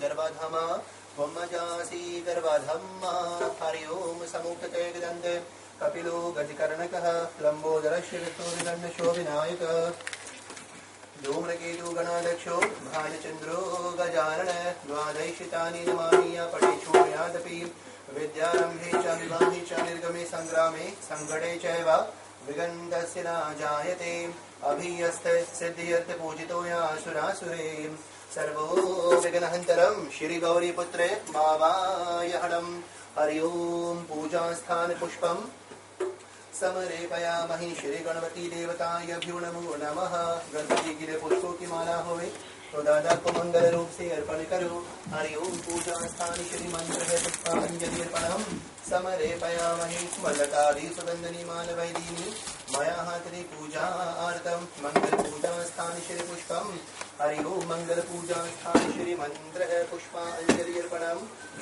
गर्भाधमा त्वमजासि गर्भाधम्मा हरि ओम समुखते गदन्ते कपिलो गजकर्णकः लम्बोदरस्य विष्णुर्दण्डशो विनायकः धूम्रकेतु गणाध्यक्षो भानुचन्द्रो गजानन द्वादशतानि नमामि पठेच्छोर्यादपि विद्यारम्भे च विवाहे च निर्गमे संग्रामे संकटे चैव विघ्नस्य न जायते अभीयस्ते सिद्ध्यर्थ पूजितो यासुरासुरे सर्वो विघ्नहन्तरं श्री गौरीपुत्रे मावायहणं हरि ओम पूजास्थान पुष्पं समर्पयामहि श्री गणपति देवताभ्यो नमो नमः। गणपति के लिए पुष्पों की माला होवे तो दादा को मंगल रूप से अर्पण करो। हरि ओम पूजा स्थान श्री मंत्र है पुष्पांजलि अर्पणम समर्पयामहि मल्लकादि सुगंधनि मालवैदीनि मया हाथि पूजा आर्तम मंगल पूजा स्थान श्री पुष्पम हरि ओम मंगल पूजा स्थान श्री मंत्र है पुष्पांजलि अर्पणम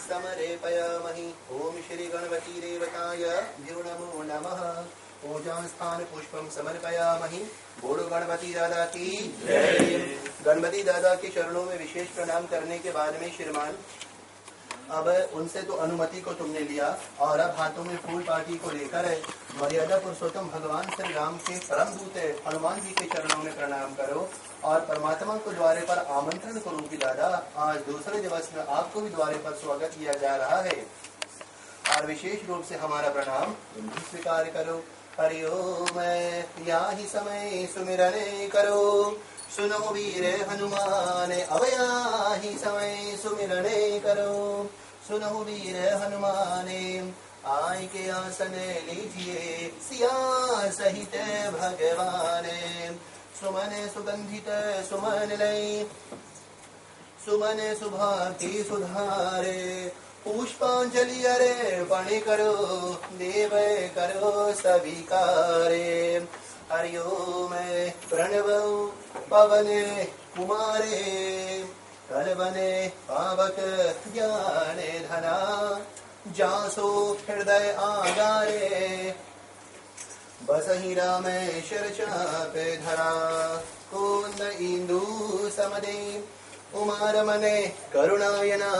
समर्पयामहि ओम श्री गणपति देवताय नमो नमः। पूजा स्थान पुष्पम समर्पयामहि। बोलो गणपति दादा की जय। गणपति दादा के चरणों में विशेष प्रणाम करने के बाद में श्रीमान अब उनसे तो अनुमति को तुमने लिया और अब हाथों में फूल पार्टी को लेकर मर्यादा पुरुषोत्तम भगवान श्री राम के परम दूत हनुमान जी के चरणों में प्रणाम करो और परमात्मा को द्वारे पर आमंत्रण करो कि दादा आज दूसरे दिवस में आपको भी द्वारे पर स्वागत किया जा रहा है और विशेष रूप से हमारा प्रणाम तुम भी स्वीकार करो। हरि ओम या ही समय सुमिरने करो सुनो वीर हनुमान अवया ही समय सुमिरने करो सुनो वीर हनुमान आय के आसन लीजिए सिया सहित भगवान सुमन सुगंधित सुमन लय सुमन सुभाति सुधारे पुष्पांजलि अरे पणि करो देव करो स्वीकारे। हरि ओम प्रणव पवन कुमारे कलवने पावक ज्ञान धना जासो हृदय आगारे बसहि रामेश्वर चाप धरा कुंद इंदु समदे उमार मने करुणायना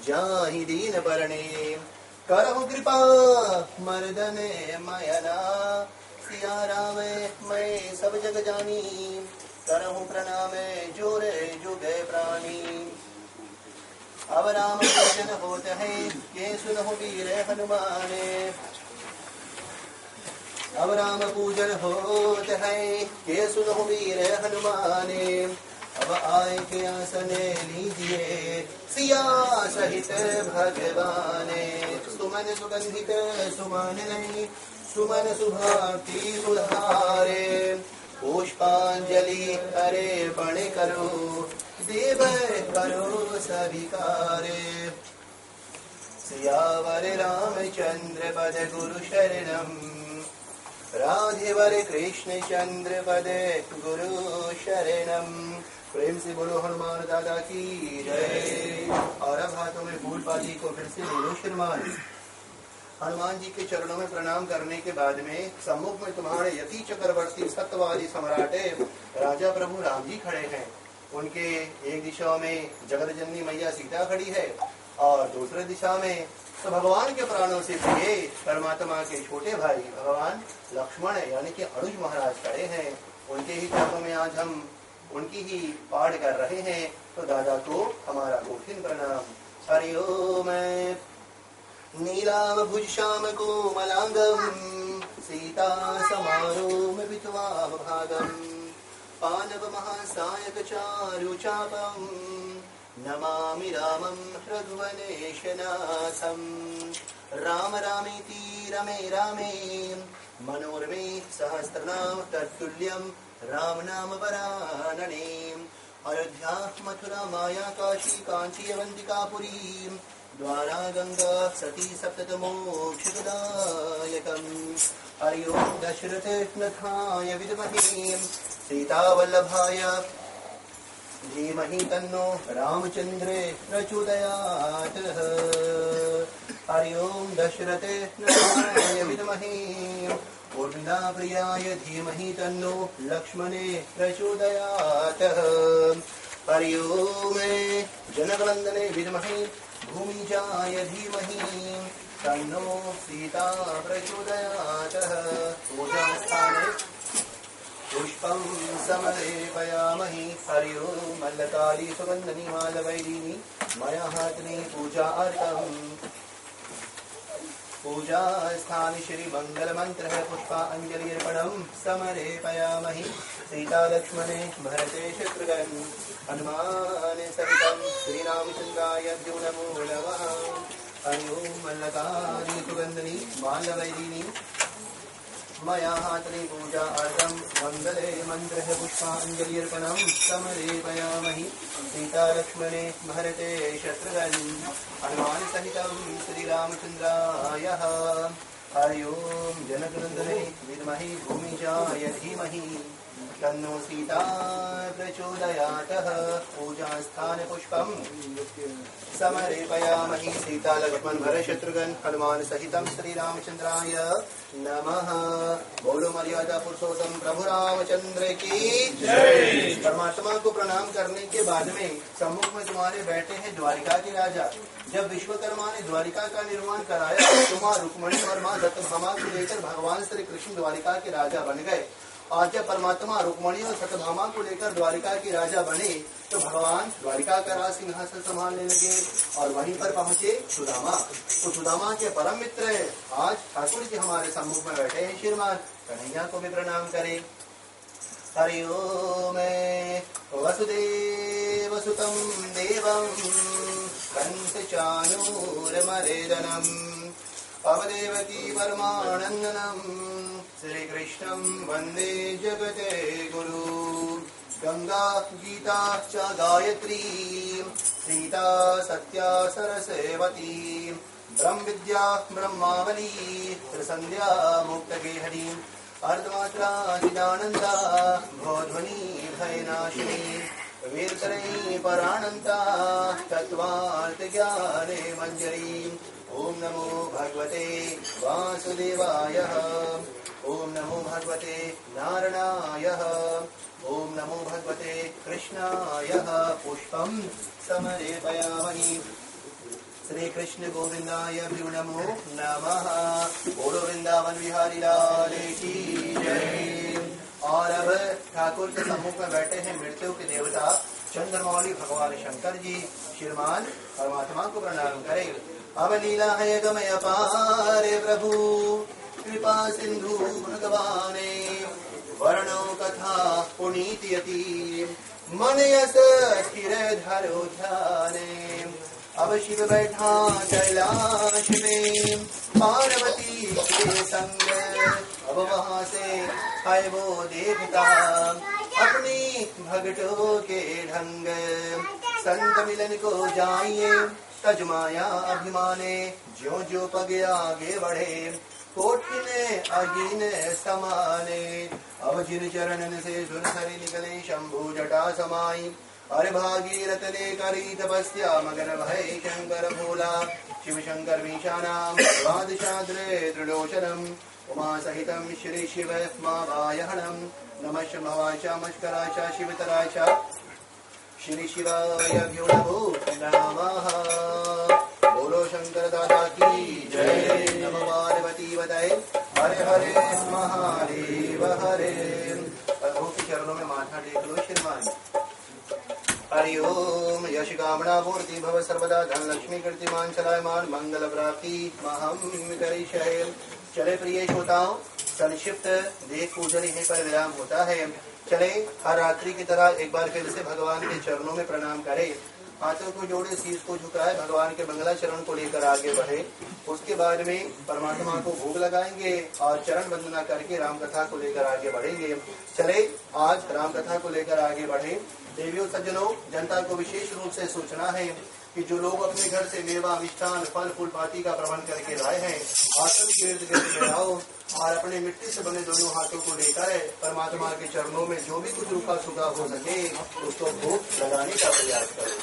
जाहि दीन परणे करहु कृपा मर्दने मयना सिया राम मैं सब जग जानी करहु प्रणाम जोरे जुगे प्राणी। अब राम पूजन होत है ये सुनहु वीर हनुमान अब राम पूजन होत है ये सुनहु वीर हनुमान अब आए के आसन लीजिए सिया सहित भगवान सुमन सुगंधित सुमन नहीं सुमन सुभाति सुधारे पुष्पांजलि अरे पण करो देव करो स्वीकारे सियावर रामचंद्र पद गुरु शरणम राधेवर कृष्ण चंद्र पद गुरु शरणम। प्रेम से बोलो हनुमान दादा की जय। और अब हाथों में फूल पाती को फिर से बोलो श्रीमान। हनुमान जी के चरणों में प्रणाम करने के बाद में सम्मुख में तुम्हारे यति चक्रवर्ती सत्यवादी सम्राट राजा प्रभु राम जी खड़े हैं। उनके एक दिशा में जगत जननी मैया सीता खड़ी है और दूसरे दिशा में तो भगवान के प्राणों से प्रिय परमात्मा के छोटे भाई भगवान लक्ष्मण यानी कि अनुज महाराज खड़े हैं। उनके ही चरणों में आज हम उनकी ही पाठ कर रहे हैं तो दादा को हमारा कठिन प्रणाम। हरि ओम नीलाभ भुज श्याम कोमलांगम सीता समारोह विद्वाम भागम पानव महासायक चारु चापम नमामि रामं रघुवनेशनाथं राम रामेति रमे रामे मनोरमे सहस्रनाम तत्तुल्यं राम नाम वरानने अयोध्या मथुरा माया काशी कांची अवंतिकापुरी द्वारा गंगा सती सप्तमोक्षदायकम्। हरि ओम दशरथ नथाय विद्महे सीतावल्लभाय धीमहि तन्नो रामचंद्र प्रचोदयात्। हरि ओम दशरथ नथाय विद्महे उर्मिला प्रियाय धीमहि तन्नो लक्ष्मणे प्रचोदयात्। हरि ओम जनकनंदने विद्महे भूमिजाय धीमहि तन्नो सीता प्रचोदयात् पूजास्थाने पुष्पं समर्पयामहि हरि ओं मल्लकाली सुगंधनि मालवैरिणी मया हातने पूजार्थम् पूजा स्थान श्री मंगल मंत्र है पुष्पांजलि अर्पणम समर्पयामहि सीता लक्ष्मणे भरते शत्रुघ्न हनुमान सहितं श्री रामचंद्राय नमो नमः हरि ओं मल्लकाली सुगंधनि मालवैरिणी मया हातने पूजा अर्धम मंगले मंत्र है पुष्पांजलि अर्पणम समर्पयामहि सीता लक्ष्मणे भरते शत्रुघ्न हनुमान सहितं श्री रामचंद्राय हरि ओं जनकनंदने विद्महे भूमिजाय धीमहि तन्नो सीता प्रचोदयात् पूजा स्थान पुष्पम समर्पयामहि सीता लक्ष्मण भरत शत्रुघ्न हनुमान सहितं श्री रामचंद्राय नमः। बोलो मर्यादा पुरुषोत्तम प्रभु रामचंद्र की जय। परमात्मा को प्रणाम करने के बाद में सम्मुख में तुम्हारे बैठे हैं द्वारिका के राजा। जब विश्वकर्मा ने द्वारिका का निर्माण कराया तो माँ रुक्मणी और माँ सत्यभामा को लेकर भगवान श्री कृष्ण द्वारिका के राजा बन गए। आज जब परमात्मा रुक्मणी और सत्यभामा को लेकर द्वारिका के राजा बने तो भगवान द्वारिका का राज सिंहासन संभालने लगे और वहीं पर पहुंचे सुदामा। तो सुदामा के परम मित्र आज ठाकुर जी हमारे सम्मुख में बैठे हैं। श्रीमान कन्हैया को भी प्रणाम करें। हरि ओम वसुदेव सुतं देवं कंस चाणूरमर्दनम् अवदेवकी परमानंदनम् श्री कृष्णं वंदे जगते गुरु। गंगा गीता च गायत्री सीता सत्या सरस्वती ब्रह्म विद्या ब्रह्मावली त्रिसंध्या मुक्तगेहरी अर्धमात्रा चिदानंदा भवध्वनि भयनाशिनी वीरतरणी परानंता तत्वार्थ ज्ञाने मंजरी। ओम नमो भगवते वासुदेवाय ओम नमो भगवते नारायणाय ओम नमो भगवते कृष्णाय पुष्पं समर्पयामि श्री कृष्ण गोविंदाय नमो नमः। बोलो वृंदावन बिहारी लाल की जय। और अब ठाकुर के सम्मुख में बैठे हैं मृत्यु के देवता चंद्रमौली भगवान शंकर जी। श्रीमान परमात्मा को प्रणाम करें। अब लीला है गमय अपार प्रभु कृपा सिंधु भगवाने वर्णो कथा पुनीति यति मन यस स्थिर धरो ध्याने। अब शिव बैठा कैलाश में पार्वती के संग अब वहाँ से है वो देखता अपनी भगतों के ढंग। संत मिलन को जाइए तजमाया अभिमाने ज्यो ज्यो पगे आगे बढ़े कोटिने अगिन समाने। अब जिन चरणन से सुरसरी निकले शंभु जटा समाई अरे भागीरथ ने करी तपस्या मगर भय शंकर भोला शिव शंकर मीशानाम द्वादशाद्रे त्रिलोचनम उमा सहितं श्री शिव वायहणम नमः शंभवाय मस्कराय शिवतराय श्री शिवाय नमो नमः। बोलो शंकर दादा की जय। नमो पार्वती बताए हरे हरे महादेव हरे। प्रभु के चरणों में माथा टेक लो श्रीमान। हरि ओम यश कामना मूर्ति भव सर्वदा धन लक्ष्मी कीर्तिमान चलायमान मंगल प्राप्ति महम करिष्ये। चले प्रिय श्रोताओं संक्षिप्त देख पूजन यहीं पर विराम होता है। चले हर रात्रि की तरह एक बार फिर से भगवान के चरणों में प्रणाम करें। हाथों को जोड़े शीश को झुकाए भगवान के मंगला चरण को लेकर आगे बढ़े। उसके बाद में परमात्मा को भोग लगाएंगे और चरण वंदना करके राम कथा को लेकर आगे बढ़ेंगे। चले आज राम कथा को लेकर आगे बढ़े। देवियों सज्जनों जनता को विशेष रूप से सूचना है कि जो लोग अपने घर से मेवा मिष्ठान फल फूल पाती का प्रबंध करके लाए हैं आसन के इर्द गिर्द में आओ और अपने मिट्टी से बने दोनों हाथों को लेकर परमात्मा के चरणों में जो भी कुछ रूखा सूखा हो सके उसको भोग लगाने का प्रयास करो।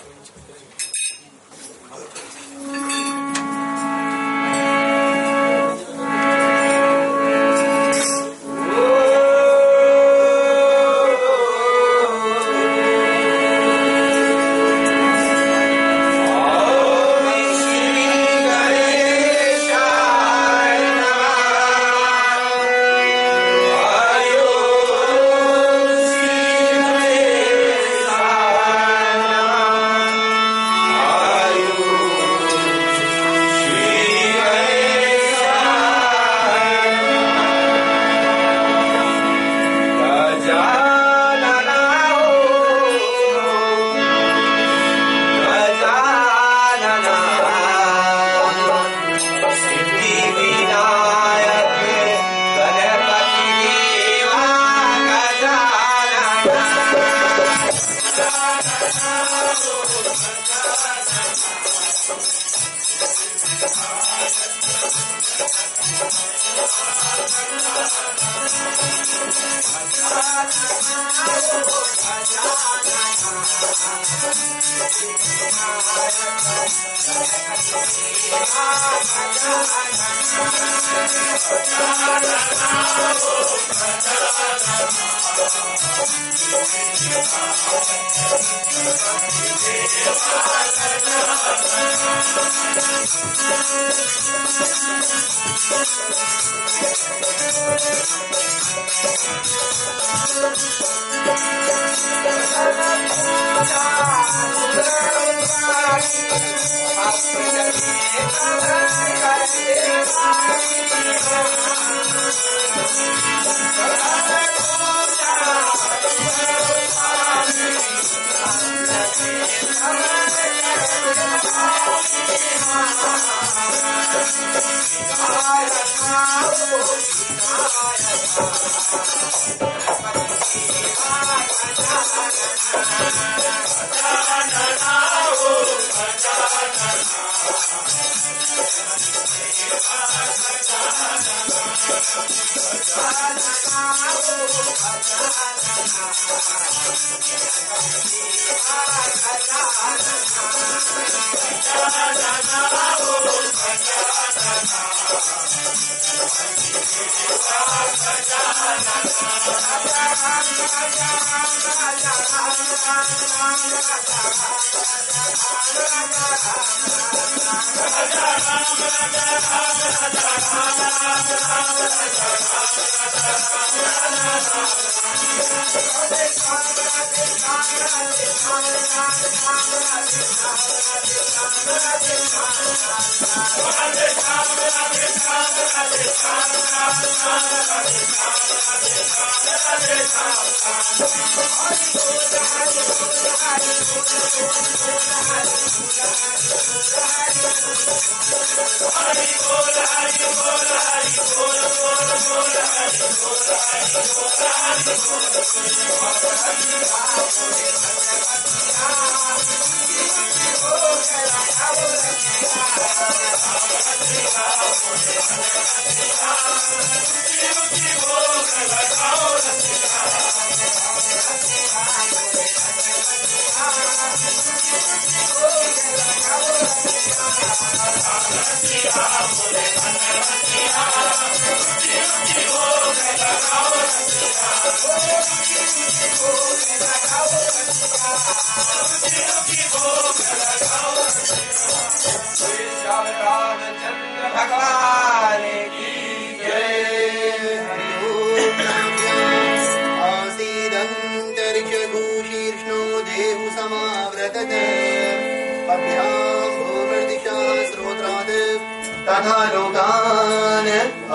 तथा लोकान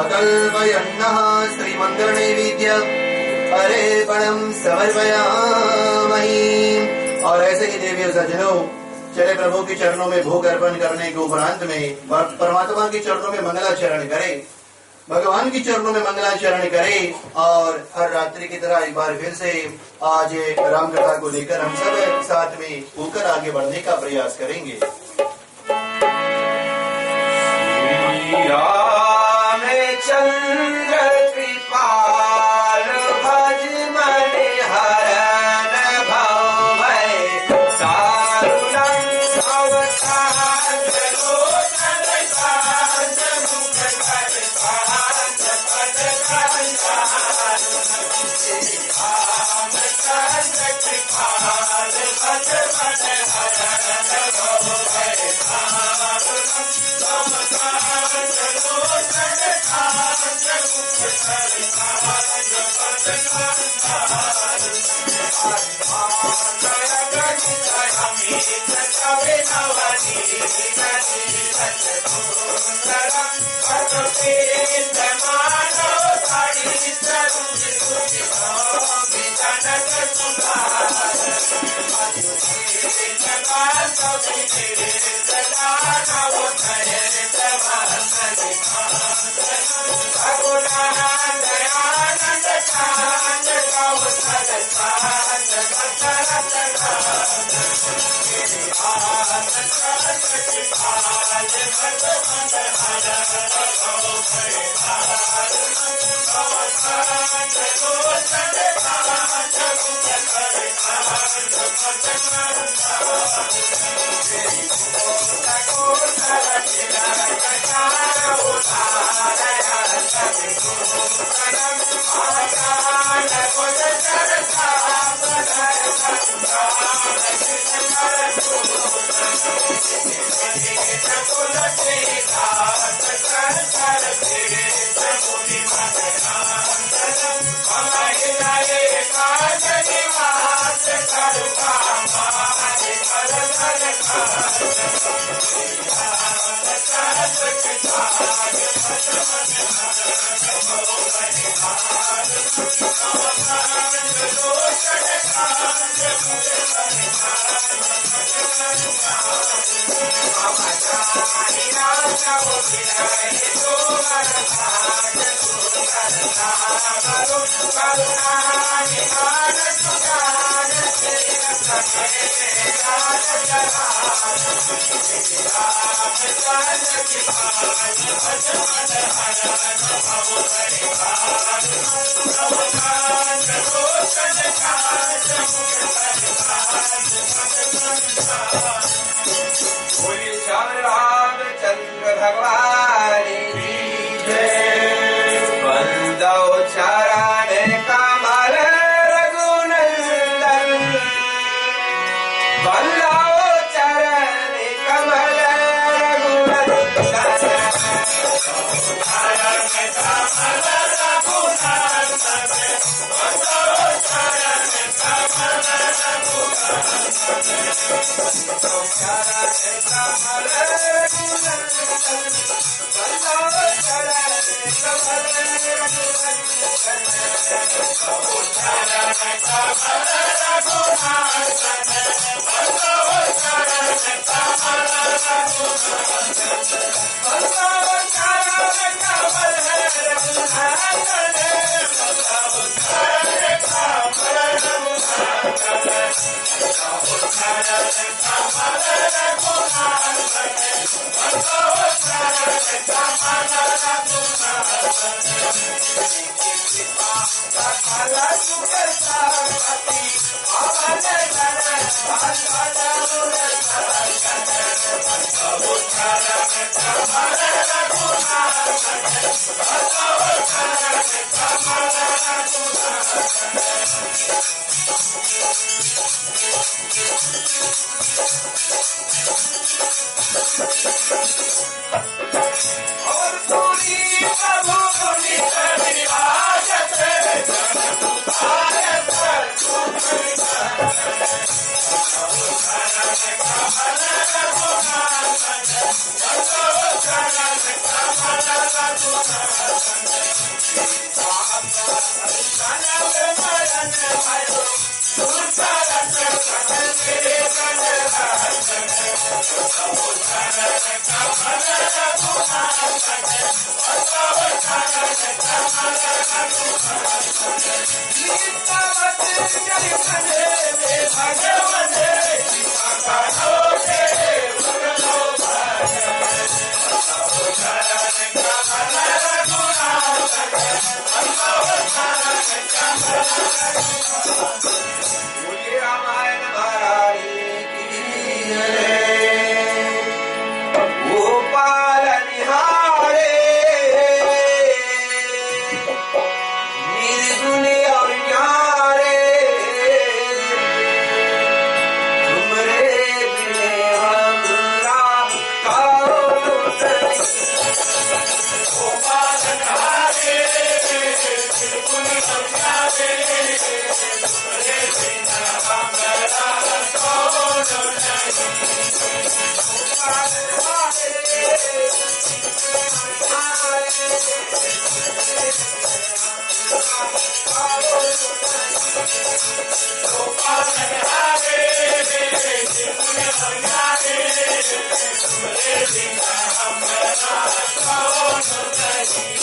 अकल्पयन्नः श्रीमन्दिरनैवेद्य अर्पणं समर्पयामि। और ऐसे ही देवी और सज्जनों, चले प्रभु के चरणों में भोग अर्पण करने के उपरांत में परमात्मा के चरणों में मंगलाचरण करें, भगवान के चरणों में मंगलाचरण करें और हर रात्रि की तरह एक बार फिर से आज रामकथा को लेकर हम सब साथ में होकर आगे बढ़ने का प्रयास करेंगे। रामचंद्र कृपाल भज मन हरन भव सारुणं अवतार लोचन कांत मुख कर कांत पद रामचंद्र कृपाल भज मन हरन भव रामचंद्र भगवान की जय। बंदो चरण कमल रघुनंदन, बंदो चरण कमल रघुनंदन। रामायण महारानी की जय। गोपाल निहारे निर्गुण और न्यारे, तुमरे बिने हमरा काहो नहीं। गोपाल निहारे निर्गुण और न्यारे, तुमरे बिना हमरा काहो नहीं।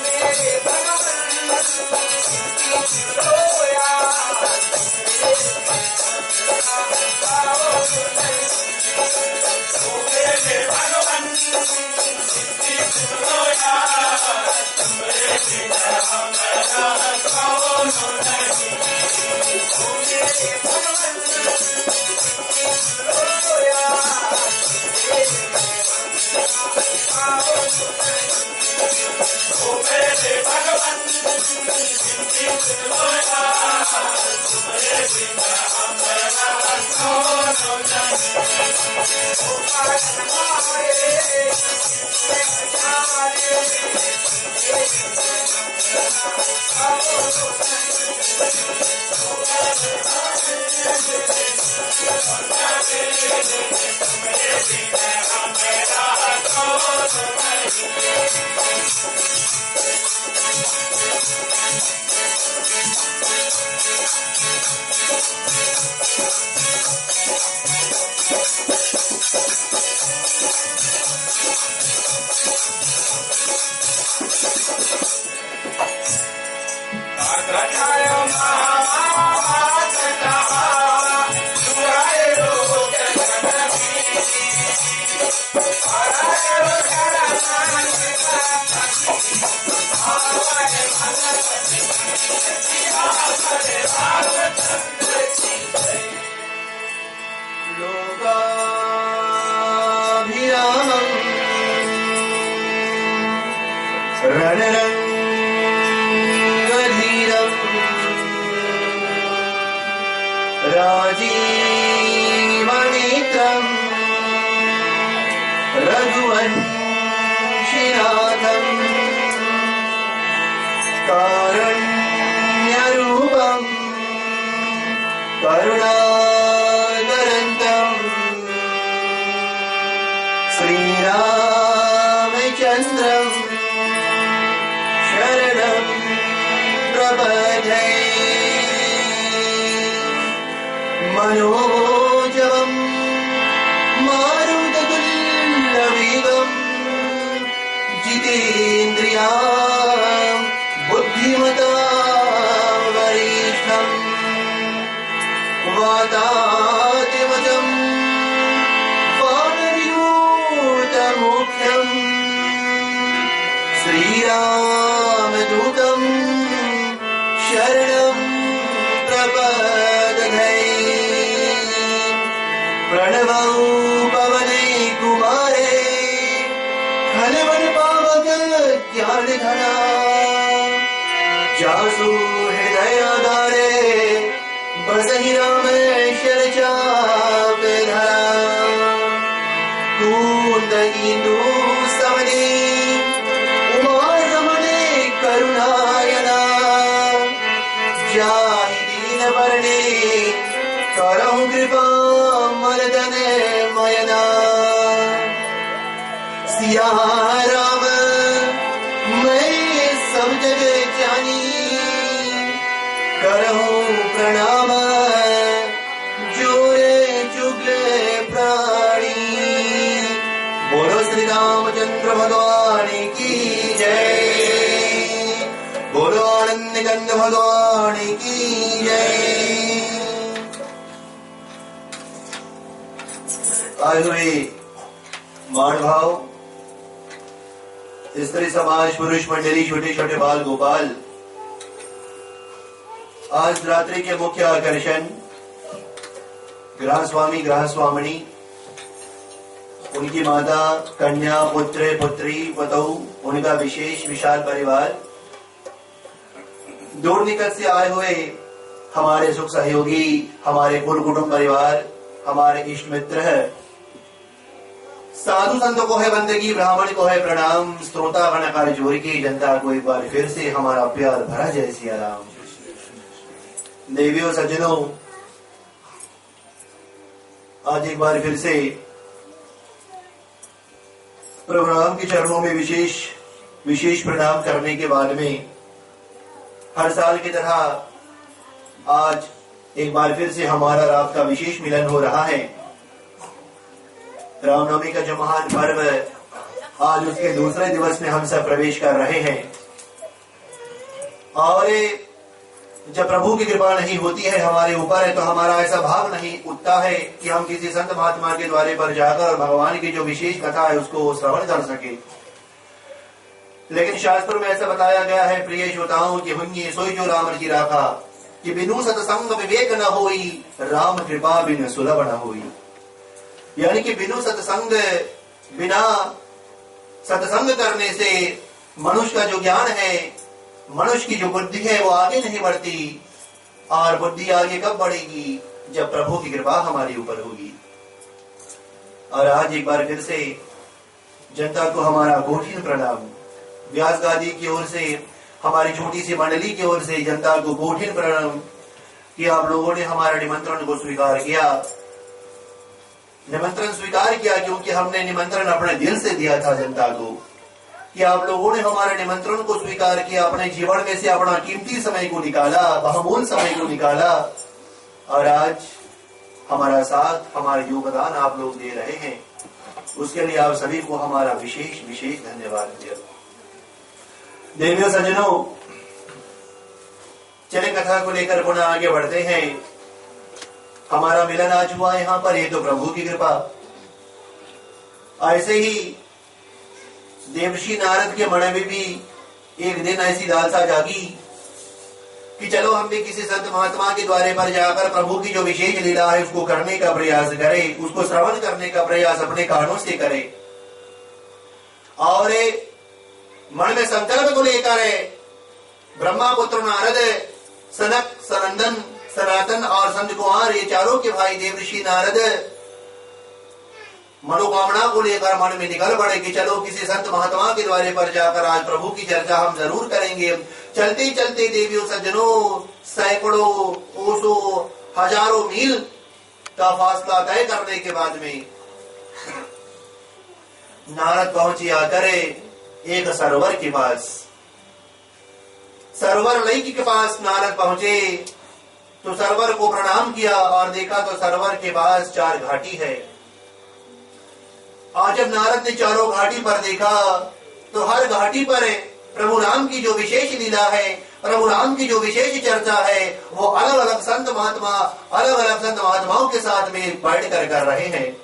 मेरे भगवान रणरङ्गधीरम् राजीवनेत्रम् रघुवंशिनाथम् कारुण्यरूपम् करुणाकरन्तम् श्रीरामचन्द्रम् शरणं प्रपद्ये मनोजवम् मारुततुल्यवेगम् जितेन्द्रियाम् बुद्धिमतां वरिष्ठम् वातात्मजम् वानरयूतमुख्यम् श्रीरामदूतम् शरणं प्रपद्ये प्रणवौ पवने कुमारे खलवन पावक ज्ञानधरा जासु हृदयागारे बसहि रामेश्वर चाप धरा कूंदगिंदु सवने उमारमणे करुणायना जाहि दीन वर्णे करहु कृपा मर्दन मयना सिया राम मैं सब जग जानी करहु प्रणाम जोरे जुग प्राणी बोलो श्री रामचंद्र भगवान की जय बोलो आनंद कंद भगवान की जय। आए हुए मानभाव स्त्री समाज पुरुष मंडली छोटे छोटे बाल गोपाल आज रात्रि के मुख्य आकर्षण ग्रह स्वामी ग्रह स्वामिनी उनकी माता कन्या पुत्र पुत्री पतौ उनका विशेष विशाल परिवार दूर निकट से आए हुए हमारे सुख सहयोगी हमारे कुल कुटुंब परिवार हमारे इष्ट मित्र है साधु संतों को है बंदगी ब्राह्मण को है प्रणाम श्रोता गणकार जोर की जनता को एक बार फिर से हमारा प्यार भरा जय सिया राम। देवियों सज्जनों आज एक बार फिर से प्रभु राम के चरणों में विशेष प्रणाम करने के बाद में हर साल की तरह आज एक बार फिर से हमारा रात का विशेष मिलन हो रहा है। रामनवमी का जो महान पर्व आज उसके दूसरे दिवस में हम सब प्रवेश कर रहे हैं और जब प्रभु की कृपा नहीं होती है हमारे ऊपर है तो हमारा ऐसा भाव नहीं उठता है कि हम किसी संत महात्मा के द्वारे पर जाकर भगवान की जो विशेष कथा है उसको श्रवण कर सके। लेकिन शास्त्रों में ऐसा बताया गया है प्रिय श्रोताओं की हुई सोई जो राम की राखा कि बिनु सत्संग विवेक न होई, राम कृपा बिन सुलभ न होई। यानी कि बिनु सत्संग, बिना सत्संग करने से मनुष्य का जो ज्ञान है, मनुष्य की जो बुद्धि है वो आगे नहीं बढ़ती। और बुद्धि आगे कब बढ़ेगी? जब प्रभु की कृपा हमारे ऊपर होगी। और आज एक बार फिर से जनता को हमारा कोटिन प्रणाम। व्यास गादी की ओर से, हमारी छोटी सी मंडली की ओर से जनता को कोटिन प्रणाम कि आप लोगों ने हमारा निमंत्रण को स्वीकार किया। निमंत्रण स्वीकार किया क्योंकि हमने निमंत्रण अपने दिल से दिया था जनता को, कि आप लोगों ने हमारे निमंत्रण को स्वीकार किया, अपने जीवन में से अपना कीमती समय को निकाला, बहुमूल्य समय को निकाला और आज हमारा साथ, हमारा योगदान आप लोग दे रहे हैं। उसके लिए आप सभी को हमारा विशेष विशेष धन्यवाद दिया। देवियों सज्जनों, चले कथा को लेकर पुनः आगे बढ़ते हैं। हमारा मिलन आज हुआ यहाँ पर, ये तो प्रभु की कृपा। ऐसे ही देवर्षि नारद के मन में भी एक दिन ऐसी लालसा जागी कि चलो हम भी किसी संत महात्मा के द्वारे पर जाकर प्रभु की जो विशेष लीला है उसको करने का प्रयास करें, उसको श्रवण करने का प्रयास अपने कानों से करें। और मन में संकल्प को लेकर ब्रह्मा पुत्र नारद, सनक, सनंदन, सनातन और संत कुमार, ये चारों के भाई देवर्षि नारद मनोकामना को लेकर मन में निकल पड़े कि चलो किसी संत महात्मा के द्वारे पर जाकर आज प्रभु की चर्चा हम जरूर करेंगे। चलते चलते देवियों सज्जनों, सैकड़ों, कोसों, हजारों मील का फासला तय करने के बाद में नारद पहुंचे आकर एक सरोवर के पास। सरोवर लई के पास नारद पहुंचे तो सरोवर को प्रणाम किया और देखा तो सरोवर के पास 4 घाटी है। आज जब नारद ने चारों घाटी पर देखा तो हर घाटी पर प्रभु राम की जो विशेष लीला है, प्रभु राम की जो विशेष चर्चा है, वो अलग अलग संत महात्मा, अलग अलग संत महात्माओं के साथ में बैठ कर रहे हैं।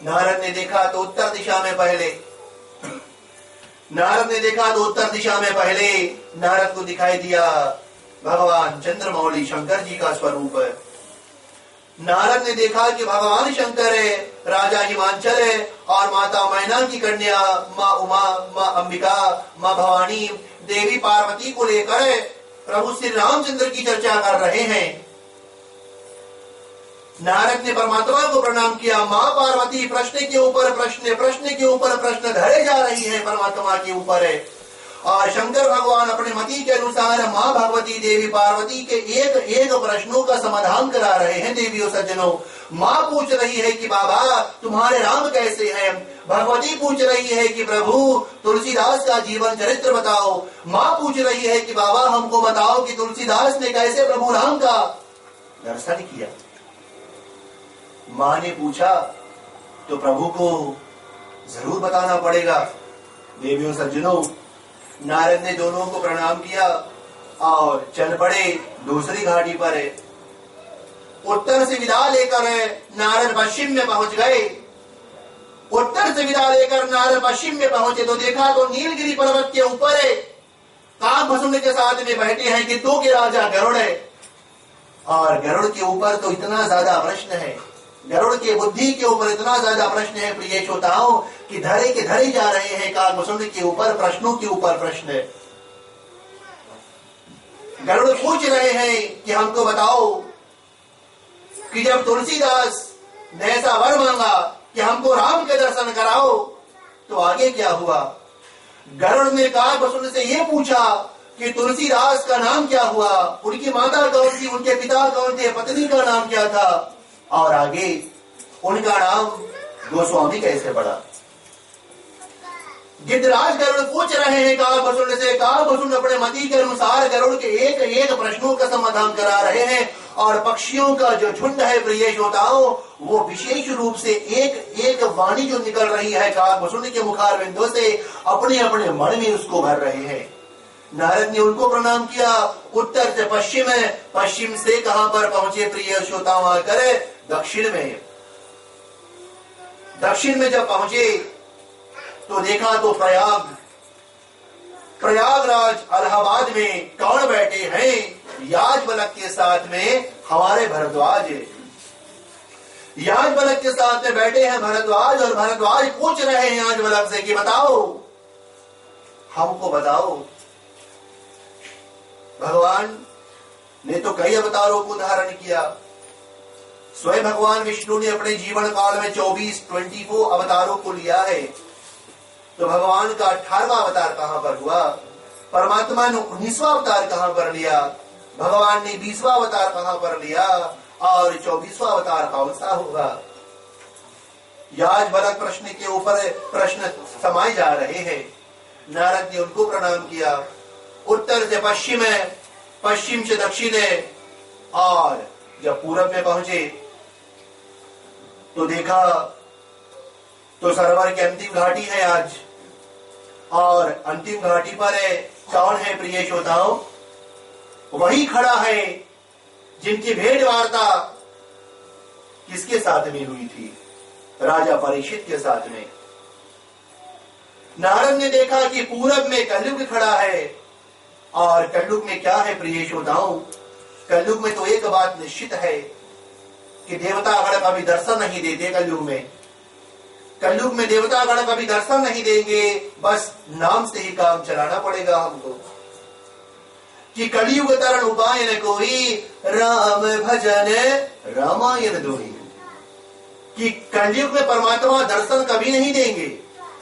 नारद ने देखा तो उत्तर दिशा में पहले नारद को दिखाई दिया भगवान चंद्रमौली शंकर जी का स्वरूप। नारद ने देखा कि भगवान शंकर है, राजा हिमांचल है और माता मैना की कन्या माँ उमा, माँ अंबिका, माँ भवानी, देवी पार्वती को लेकर प्रभु श्री रामचंद्र की चर्चा कर रहे हैं। नारद ने परमात्मा को प्रणाम किया। माँ पार्वती प्रश्न के ऊपर प्रश्न, प्रश्न के ऊपर प्रश्न धरे जा रही है परमात्मा के ऊपर है। और शंकर भगवान अपने मति के अनुसार माँ भगवती देवी पार्वती के एक एक प्रश्नों का समाधान करा रहे हैं। देवियों सज्जनों, माँ पूछ रही है कि बाबा तुम्हारे राम कैसे हैं। भगवती पूछ रही है कि प्रभु तुलसीदास का जीवन चरित्र बताओ। माँ पूछ रही है कि बाबा हमको बताओ कि तुलसीदास ने कैसे प्रभु राम का दर्शन किया। माँ ने पूछा तो प्रभु को जरूर बताना पड़ेगा। देवियों सज्जनों, नारद ने दोनों को प्रणाम किया और चल पड़े दूसरी घाटी पर। उत्तर से विदा लेकर नारद पश्चिम में पहुंच गए। उत्तर से विदा लेकर नारद पश्चिम में पहुंचे तो देखा तो नीलगिरी पर्वत के ऊपर काकभसून के साथ में बैठे हैं कि तो के राजा गरुड़ है। और गरुड़ के ऊपर तो इतना ज्यादा प्रश्न है, गरुड़ के बुद्धि के ऊपर इतना ज्यादा प्रश्न है प्रिय श्रोताओं कि धरे के धरे जा रहे हैं। काकभसून के ऊपर प्रश्नों के ऊपर प्रश्न है। गरुड़ पूछ रहे हैं कि हमको बताओ कि जब तुलसीदास ने ऐसा वर मांगा कि हमको राम के दर्शन कराओ तो आगे क्या हुआ। गरुड़ ने काकभसून से ये पूछा कि तुलसीदास का नाम क्या हुआ, उनकी माता कौन थी, उनके पिता कौन थे, पत्नी का नाम क्या था और आगे उनका नाम गोस्वामी कैसे पड़ा। गिद्धराज गरुड़ पूछ रहे हैं काकभसून से। काकभसून अपने मति के अनुसार गरुड़ के एक एक प्रश्नों का समाधान करा रहे हैं। और पक्षियों का जो झुंड है प्रिय श्रोताओं, वो विशेष रूप से एक एक वाणी जो निकल रही है काकभसून के मुखारविंदों से अपने अपने मन में उसको भर रहे हैं। नारद ने उनको प्रणाम किया। उत्तर से पश्चिम है, पश्चिम से कहां पर पहुंचे प्रिय श्रोताओं आकर? दक्षिण में। दक्षिण में जब पहुंचे तो देखा तो प्रयागराज इलाहाबाद में कौन बैठे हैं? याज्ञवल्क्य के साथ में हमारे भरद्वाज। याज्ञवल्क्य के साथ में बैठे हैं भरद्वाज, और भरद्वाज पूछ रहे हैं याज्ञवल्क्य से कि बताओ, हमको बताओ, भगवान ने तो कई अवतारों को धारण किया। स्वयं भगवान विष्णु ने अपने जीवन काल में 24 अवतारों को लिया है, तो भगवान का 18वां अवतार कहां पर हुआ? परमात्मा ने 19वां अवतार कहां पर लिया? भगवान ने 20वां अवतार कहां पर लिया? और 24वां अवतार कौन सा होगा? याज्ञवल्क्य प्रश्न के ऊपर प्रश्न समाये जा रहे हैं। नारद ने उनको प्रणाम किया। उत्तर से पश्चिम है, पश्चिम से दक्षिण है, और जब पूरब में पहुंचे तो देखा तो सरोवर की अंतिम घाटी है आज, और अंतिम घाटी पर है कौन है प्रिय श्रोताओं? वही खड़ा है जिनकी भेंट वार्ता किसके साथ में हुई थी? राजा परीक्षित के साथ में। नारद ने देखा कि पूरब में कलयुग खड़ा है, और कलयुग में क्या है प्रिय श्रोताओं? कलयुग में तो एक बात निश्चित है कि देवतागण कभी दर्शन नहीं देते। कलयुग में देवतागण कभी दर्शन नहीं देंगे, बस नाम से ही काम चलाना पड़ेगा हमको। कि कलयुग तरण उपाय न कोई, राम भजन रामायण दोही। कि कलयुग में परमात्मा दर्शन कभी नहीं देंगे,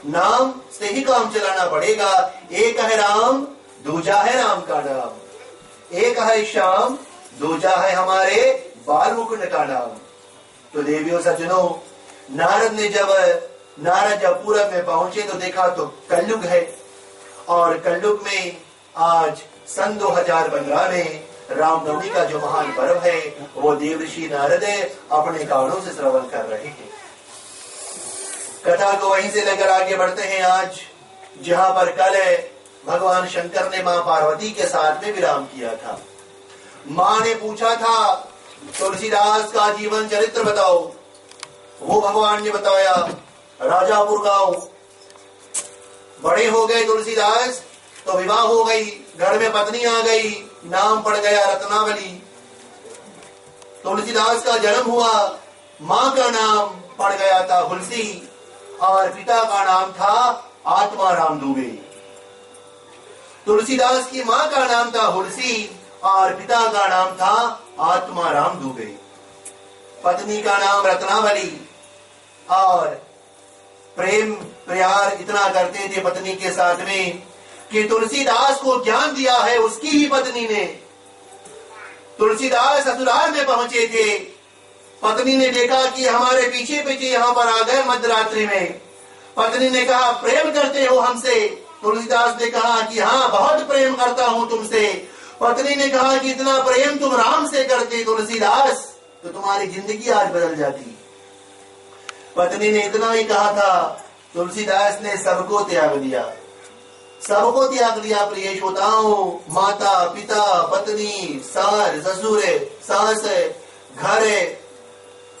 नाम से ही काम चलाना पड़ेगा। एक है राम, दूजा है राम का नाम। एक है श्याम, दूजा है हमारे बाल मुकुंद का नाम। तो देवियों सज्जनों, नारद जब पूरब में पहुंचे तो देखा तो कलयुग है, और कलयुग में आज सन 2015 में रामनवमी का जो महान पर्व है, वो देवर्षि नारद अपने कानों से श्रवण कर रहे हैं। कथा को वहीं से लेकर आगे बढ़ते हैं आज, जहां पर कल भगवान शंकर ने मां पार्वती के साथ में विराम किया था। मां ने पूछा था तुलसीदास का जीवन चरित्र बताओ, वो भगवान ने बताया। राजापुर गांव बड़े हो गए तुलसीदास, तो विवाह हो गई, घर में पत्नी आ गई, नाम पड़ गया रत्नावली। तुलसीदास का जन्म हुआ, मां का नाम पड़ गया था हुलसी, और पिता का नाम था आत्माराम दुबे। तुलसीदास की मां का नाम था हुलसी, और पिता का नाम था आत्माराम दुबे। पत्नी का नाम रत्नावली, और प्रेम प्यार इतना करते थे पत्नी के साथ में कि तुलसीदास को ज्ञान दिया है उसकी ही पत्नी ने। तुलसीदास ससुराल में पहुंचे थे, पत्नी ने देखा कि हमारे पीछे पीछे यहाँ पर आ गए मध्यरात्रि में। पत्नी ने कहा प्रेम करते हो हमसे? तुलसीदास ने कहा कि हाँ, बहुत प्रेम करता हूं तुमसे। पत्नी ने कहा कि इतना प्रेम तुम राम से करते तुलसीदास, तो तुम्हारी जिंदगी आज बदल जाती। पत्नी ने इतना ही कहा था, तुलसीदास ने सबको त्याग दिया, सबको त्याग दिया प्रिय श्रोताओं। माता पिता पत्नी सास ससुर सास घर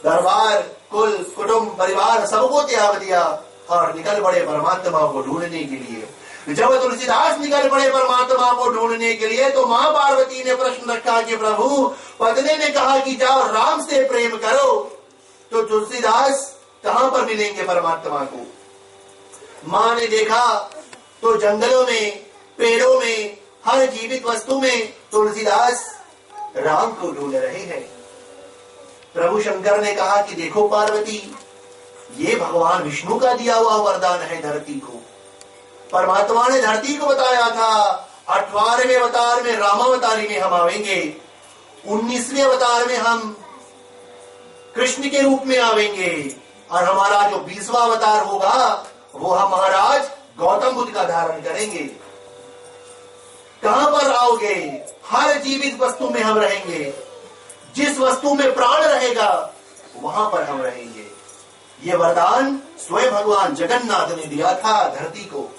दरबार कुल कुटुंब परिवार सबको त्याग दिया, और निकल पड़े परमात्मा को ढूंढने के लिए। जब तुलसीदास निकल पड़े परमात्मा को ढूंढने के लिए, तो मां पार्वती ने प्रश्न रखा कि प्रभु, पत्नी ने कहा कि जाओ राम से प्रेम करो, तो तुलसीदास कहां पर मिलेंगे परमात्मा को? मां ने देखा तो जंगलों में, पेड़ों में, हर जीवित वस्तु में तुलसीदास राम को ढूंढ रहे हैं। प्रभु शंकर ने कहा कि देखो पार्वती, ये भगवान विष्णु का दिया हुआ वरदान है धरती को। परमात्मा ने धरती को बताया था 18वें अवतार में रामावतारी में हम आवेंगे, 19वें अवतार में हम कृष्ण के रूप में आवेंगे, और हमारा जो 20वां अवतार होगा वो हम महाराज गौतम बुद्ध का धारण करेंगे। कहां पर आओगे? हर जीवित वस्तु में हम रहेंगे, जिस वस्तु में प्राण रहेगा वहां पर हम रहेंगे। ये वरदान स्वयं भगवान जगन्नाथ ने दिया था धरती को।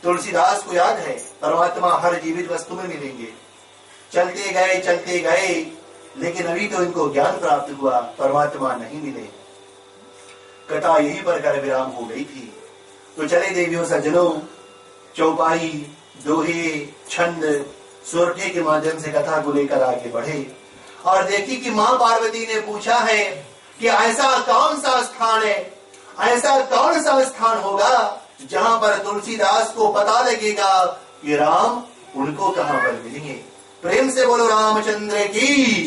तुलसीदास को याद है परमात्मा हर जीवित वस्तु में मिलेंगे। चलते गए लेकिन अभी तो इनको ज्ञान प्राप्त हुआ, परमात्मा नहीं मिले। कथा यहीं पर कर विराम हो गई थी। तो चले देवियों सज्जनों, चौपाई, दोहे, छंद, सोरठे के माध्यम से कथा को लेकर आगे बढ़े और देखी कि मां पार्वती ने पूछा है कि ऐसा कौन सा स्थान है, ऐसा कौन सा स्थान होगा जहां पर तुलसीदास को पता लगेगा कि राम उनको कहां पर मिलेंगे। प्रेम से बोलो रामचंद्र की।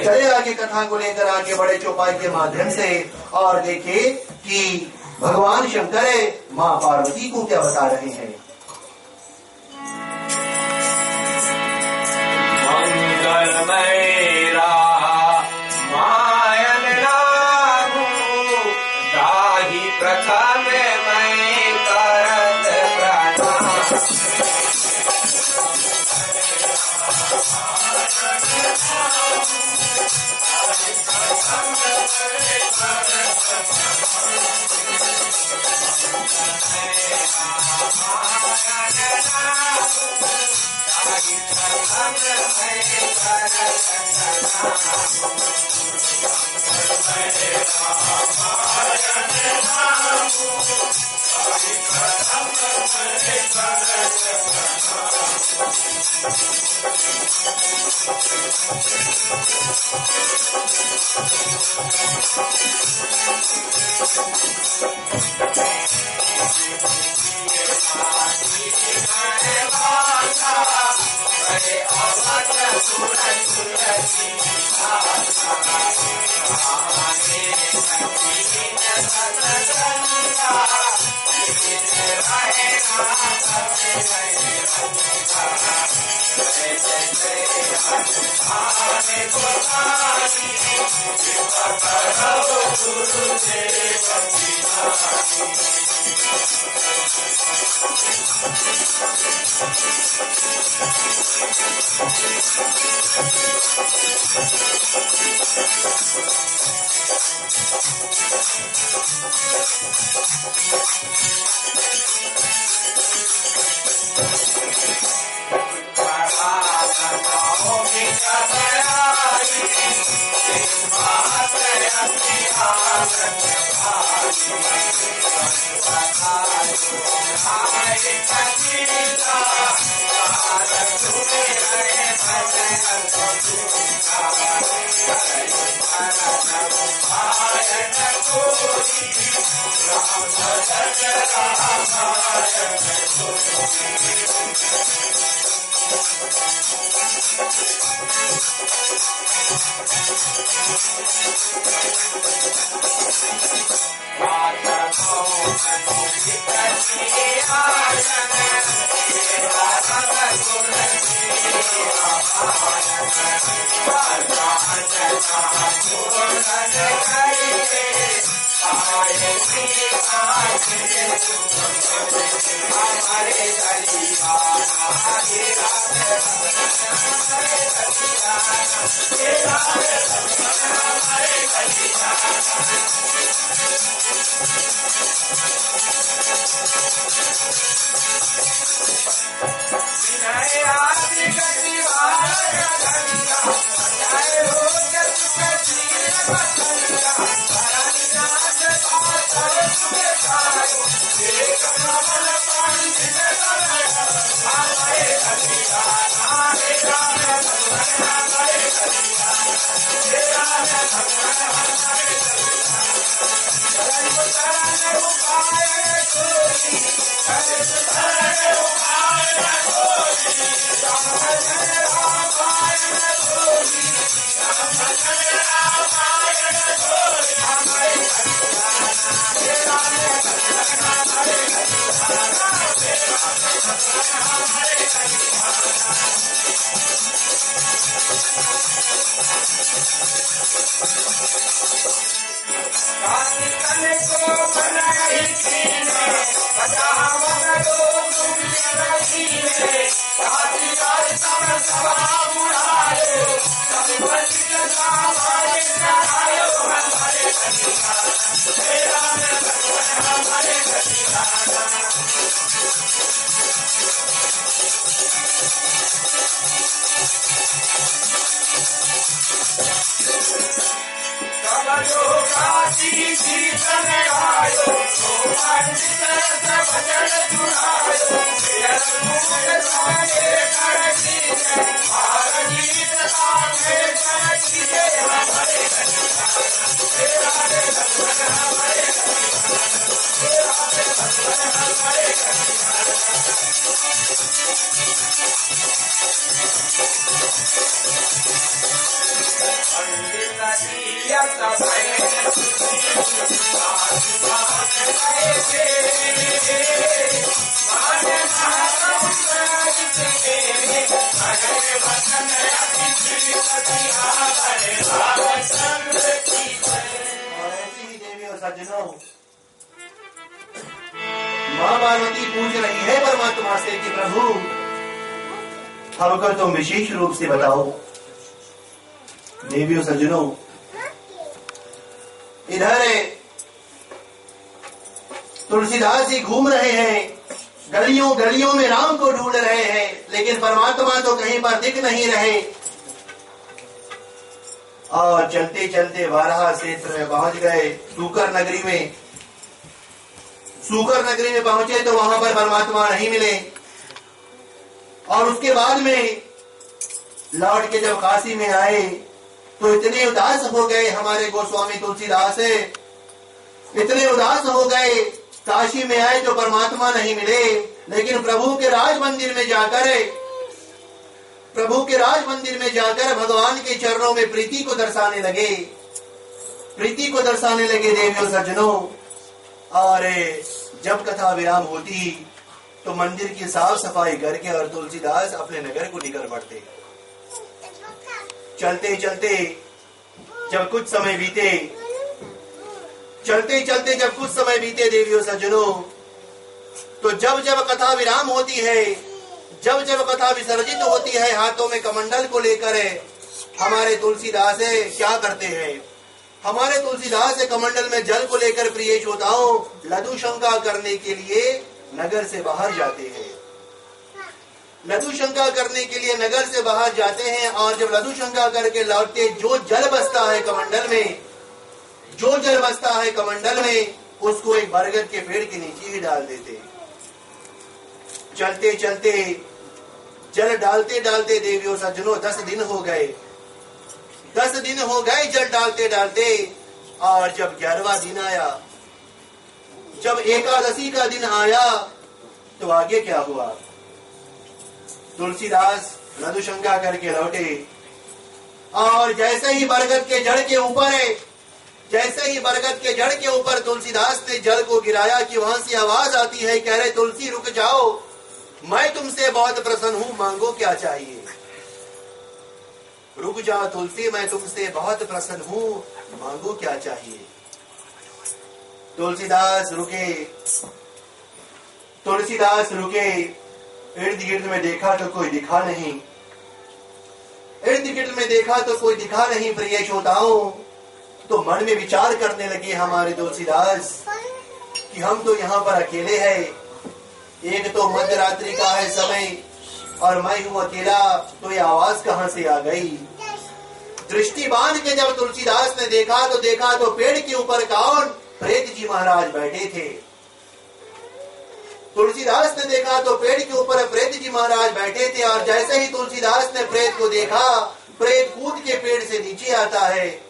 चले आगे कथा को लेकर आगे बढ़े चौपाई के माध्यम से और देखे कि भगवान शंकर मां पार्वती को क्या बता रहे हैं। मंगलमय मायन नामु दाहि प्रथम मैं करत प्रणाम। सज्जनों, मां पार्वती पूछ रही है परमात्मा से कि प्रभु हमको तुम विशेष रूप से बताओ। देवियों सज्जनों, इधर तुलसीदास जी घूम रहे हैं, गलियों गलियों में राम को ढूंढ रहे हैं, लेकिन परमात्मा तो कहीं पर दिख नहीं रहे। और चलते चलते वाराह क्षेत्र में पहुंच गए। सूकर नगरी में पहुंचे तो वहां पर परमात्मा नहीं मिले। और उसके बाद में लौट के जब काशी में आए तो इतने उदास हो गए हमारे गोस्वामी तुलसीदास, इतने उदास हो गए। काशी में आए तो परमात्मा नहीं मिले, लेकिन प्रभु के राज मंदिर में जाकर भगवान के चरणों में प्रीति को दर्शाने लगे देवियों सज्जनों। और जब कथा विराम होती तो मंदिर की साफ सफाई करके और तुलसीदास अपने नगर को निकल पड़ते। चलते चलते जब कुछ समय बीते देवियों सज्जनों, तो जब जब कथा विराम होती है, जब जब कथा विसर्जित होती है, हाथों में कमंडल को लेकर हमारे तुलसीदास क्या करते हैं? हमारे तुलसीदास कमंडल में जल को लेकर प्रिय श्रोताओं लघुशंका करने के लिए नगर से बाहर जाते हैं। लघुशंका करने के लिए नगर से बाहर जाते हैं। और जब लघुशंका करके लौटते, जो जल बसता है कमंडल में, उसको एक बरगद के पेड़ के नीचे ही डाल देते। चलते चलते जल डालते डालते देवियों सज्जनों 10 दिन हो गए। 10 दिन हो गए जल डालते डालते। और जब 11वां दिन आया, जब एकादशी का दिन आया, तो आगे क्या हुआ? तुलसीदास लघुशंका करके लौटे और जैसे ही बरगद के जड़ के ऊपर तुलसीदास ने जल को गिराया कि वहां से आवाज आती है, कह रहे तुलसी रुक जाओ, मैं तुमसे बहुत प्रसन्न हूं, मांगो क्या चाहिए। रुक जाओ तुलसी, मैं तुमसे बहुत प्रसन्न हूं, मांगो क्या चाहिए। तुलसीदास रुके। इर्द गिर्द में देखा तो कोई दिखा नहीं। प्रिय श्रोताओं, तो मन में विचार करने लगे हमारे तुलसीदास कि हम तो यहाँ पर अकेले हैं। एक तो मध्य रात्रि का है समय और मैं हूँ अकेला, तो ये आवाज कहाँ से आ गई? दृष्टि बांध के जब तुलसीदास ने देखा तो पेड़ के ऊपर कौन? प्रेत जी महाराज बैठे थे। तुलसीदास ने देखा तो पेड़ के ऊपर प्रेत जी महाराज बैठे थे। और जैसे ही तुलसीदास ने प्रेत को देखा, प्रेत कूद के पेड़ से नीचे आता है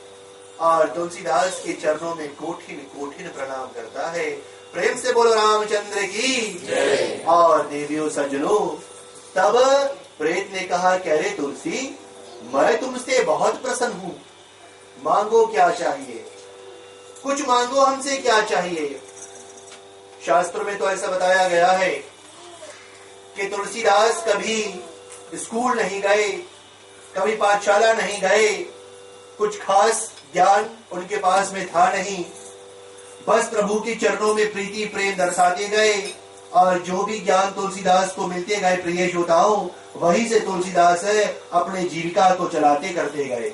और तुलसीदास के चरणों में कोठिन प्रणाम करता है। प्रेम से बोलो रामचंद्र की जय। और देवियों सज्जनों, तब प्रेत ने कहा, कह रे तुलसी, मैं तुमसे बहुत प्रसन्न हूँ, मांगो क्या चाहिए, कुछ मांगो, हमसे क्या चाहिए। शास्त्र में तो ऐसा बताया गया है कि तुलसीदास कभी स्कूल नहीं गए, कभी पाठशाला नहीं गए, कुछ खास ज्ञान उनके पास में था नहीं, बस प्रभु के चरणों में प्रीति प्रेम दर्शाते गए। और जो भी ज्ञान तुलसीदास को मिलते गए प्रिय श्रोताओं, वही से तुलसीदास अपने जीविका को चलाते करते गए।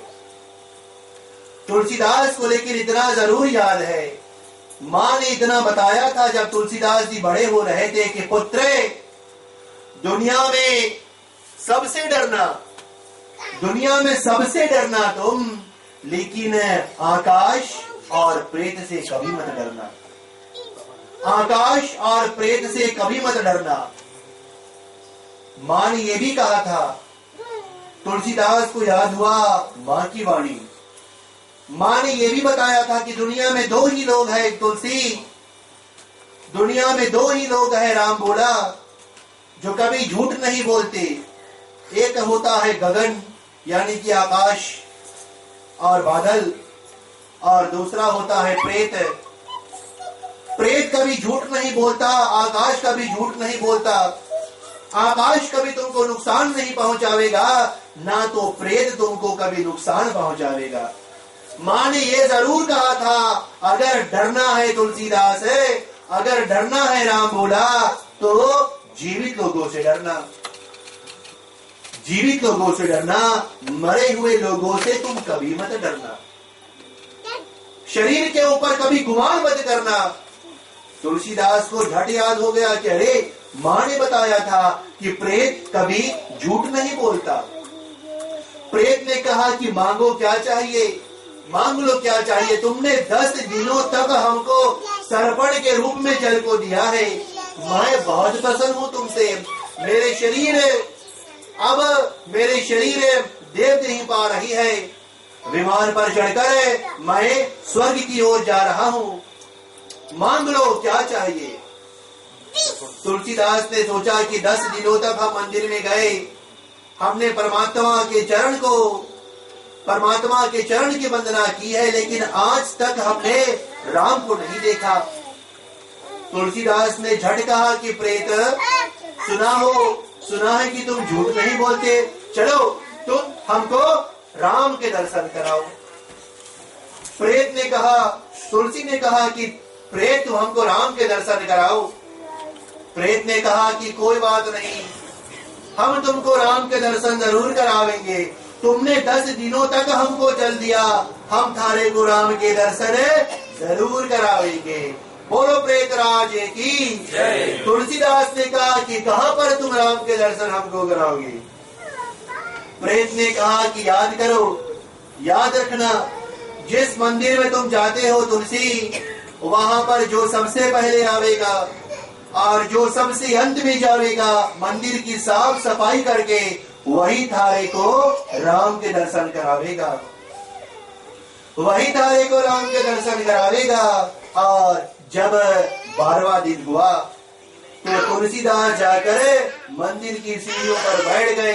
तुलसीदास को लेकिन इतना जरूर याद है, माँ ने इतना बताया था जब तुलसीदास जी बड़े हो रहे थे कि पुत्र, दुनिया में सबसे डरना तुम, लेकिन आकाश और प्रेत से कभी मत डरना। आकाश और प्रेत से कभी मत डरना। मां ने यह भी कहा था, तुलसीदास को याद हुआ मां की वाणी। मां ने यह भी बताया था कि दुनिया में दो ही लोग हैं तुलसी, दुनिया में दो ही लोग हैं, राम बोला, जो कभी झूठ नहीं बोलते। एक होता है गगन यानी कि आकाश और बादल, और दूसरा होता है प्रेत। प्रेत कभी झूठ नहीं बोलता, आकाश कभी झूठ नहीं बोलता। आकाश कभी तुमको नुकसान नहीं पहुंचावेगा, ना तो प्रेत तुमको कभी नुकसान पहुंचावेगा। मां ने यह जरूर कहा था, अगर डरना है तुलसीदास है, अगर डरना है राम बोला, तो जीवित लोगों से डरना, जीवित लोगों से डरना, मरे हुए लोगों से तुम कभी मत डरना। शरीर के ऊपर कभी गुमान मत करना। तुलसीदास को झट याद हो गया कि अरे मां ने बताया था कि प्रेत कभी झूठ नहीं बोलता। प्रेत ने कहा कि मांगो क्या चाहिए, मांग लो क्या चाहिए। तुमने 10 दिनों तक हमको सर्पण के रूप में जल को दिया है, मैं बहुत प्रसन्न हूं तुमसे। मेरे शरीर देव नहीं पा रही है, विमान पर चढ़कर मैं स्वर्ग की ओर जा रहा हूं, मांग लो क्या चाहिए। तुलसीदास ने सोचा कि 10 दिनों तक हम मंदिर में गए, हमने परमात्मा के चरण की वंदना की है, लेकिन आज तक हमने राम को नहीं देखा। तुलसीदास ने झट कहा कि प्रेत, सुना है कि तुम झूठ नहीं बोलते, चलो तुम हमको राम के दर्शन कराओ। प्रेत ने कहा, तुलसी ने कहा कि प्रेत तुम हमको राम के दर्शन कराओ। प्रेत ने कहा कि कोई बात नहीं, हम तुमको राम के दर्शन जरूर करावेंगे। तुमने 10 दिनों तक हमको जल दिया, हम थारे को राम के दर्शन जरूर करावेंगे। बोलो प्रेतराज की जय। तुलसीदास ने कहा कि कहां पर तुम राम के दर्शन हमको कराओगे। प्रेत ने कहा कि याद करो, याद रखना, जिस मंदिर में तुम जाते हो तुलसी, वहां पर जो सबसे पहले आवेगा और जो सबसे अंत में जावेगा, मंदिर की साफ सफाई करके वही थारे को राम के दर्शन करावेगा, वही थारे को राम के दर्शन करावेगा। और जब 12वां दिन हुआ तो तुलसीदास जाकर मंदिर की सीढ़ियों पर बैठ गए।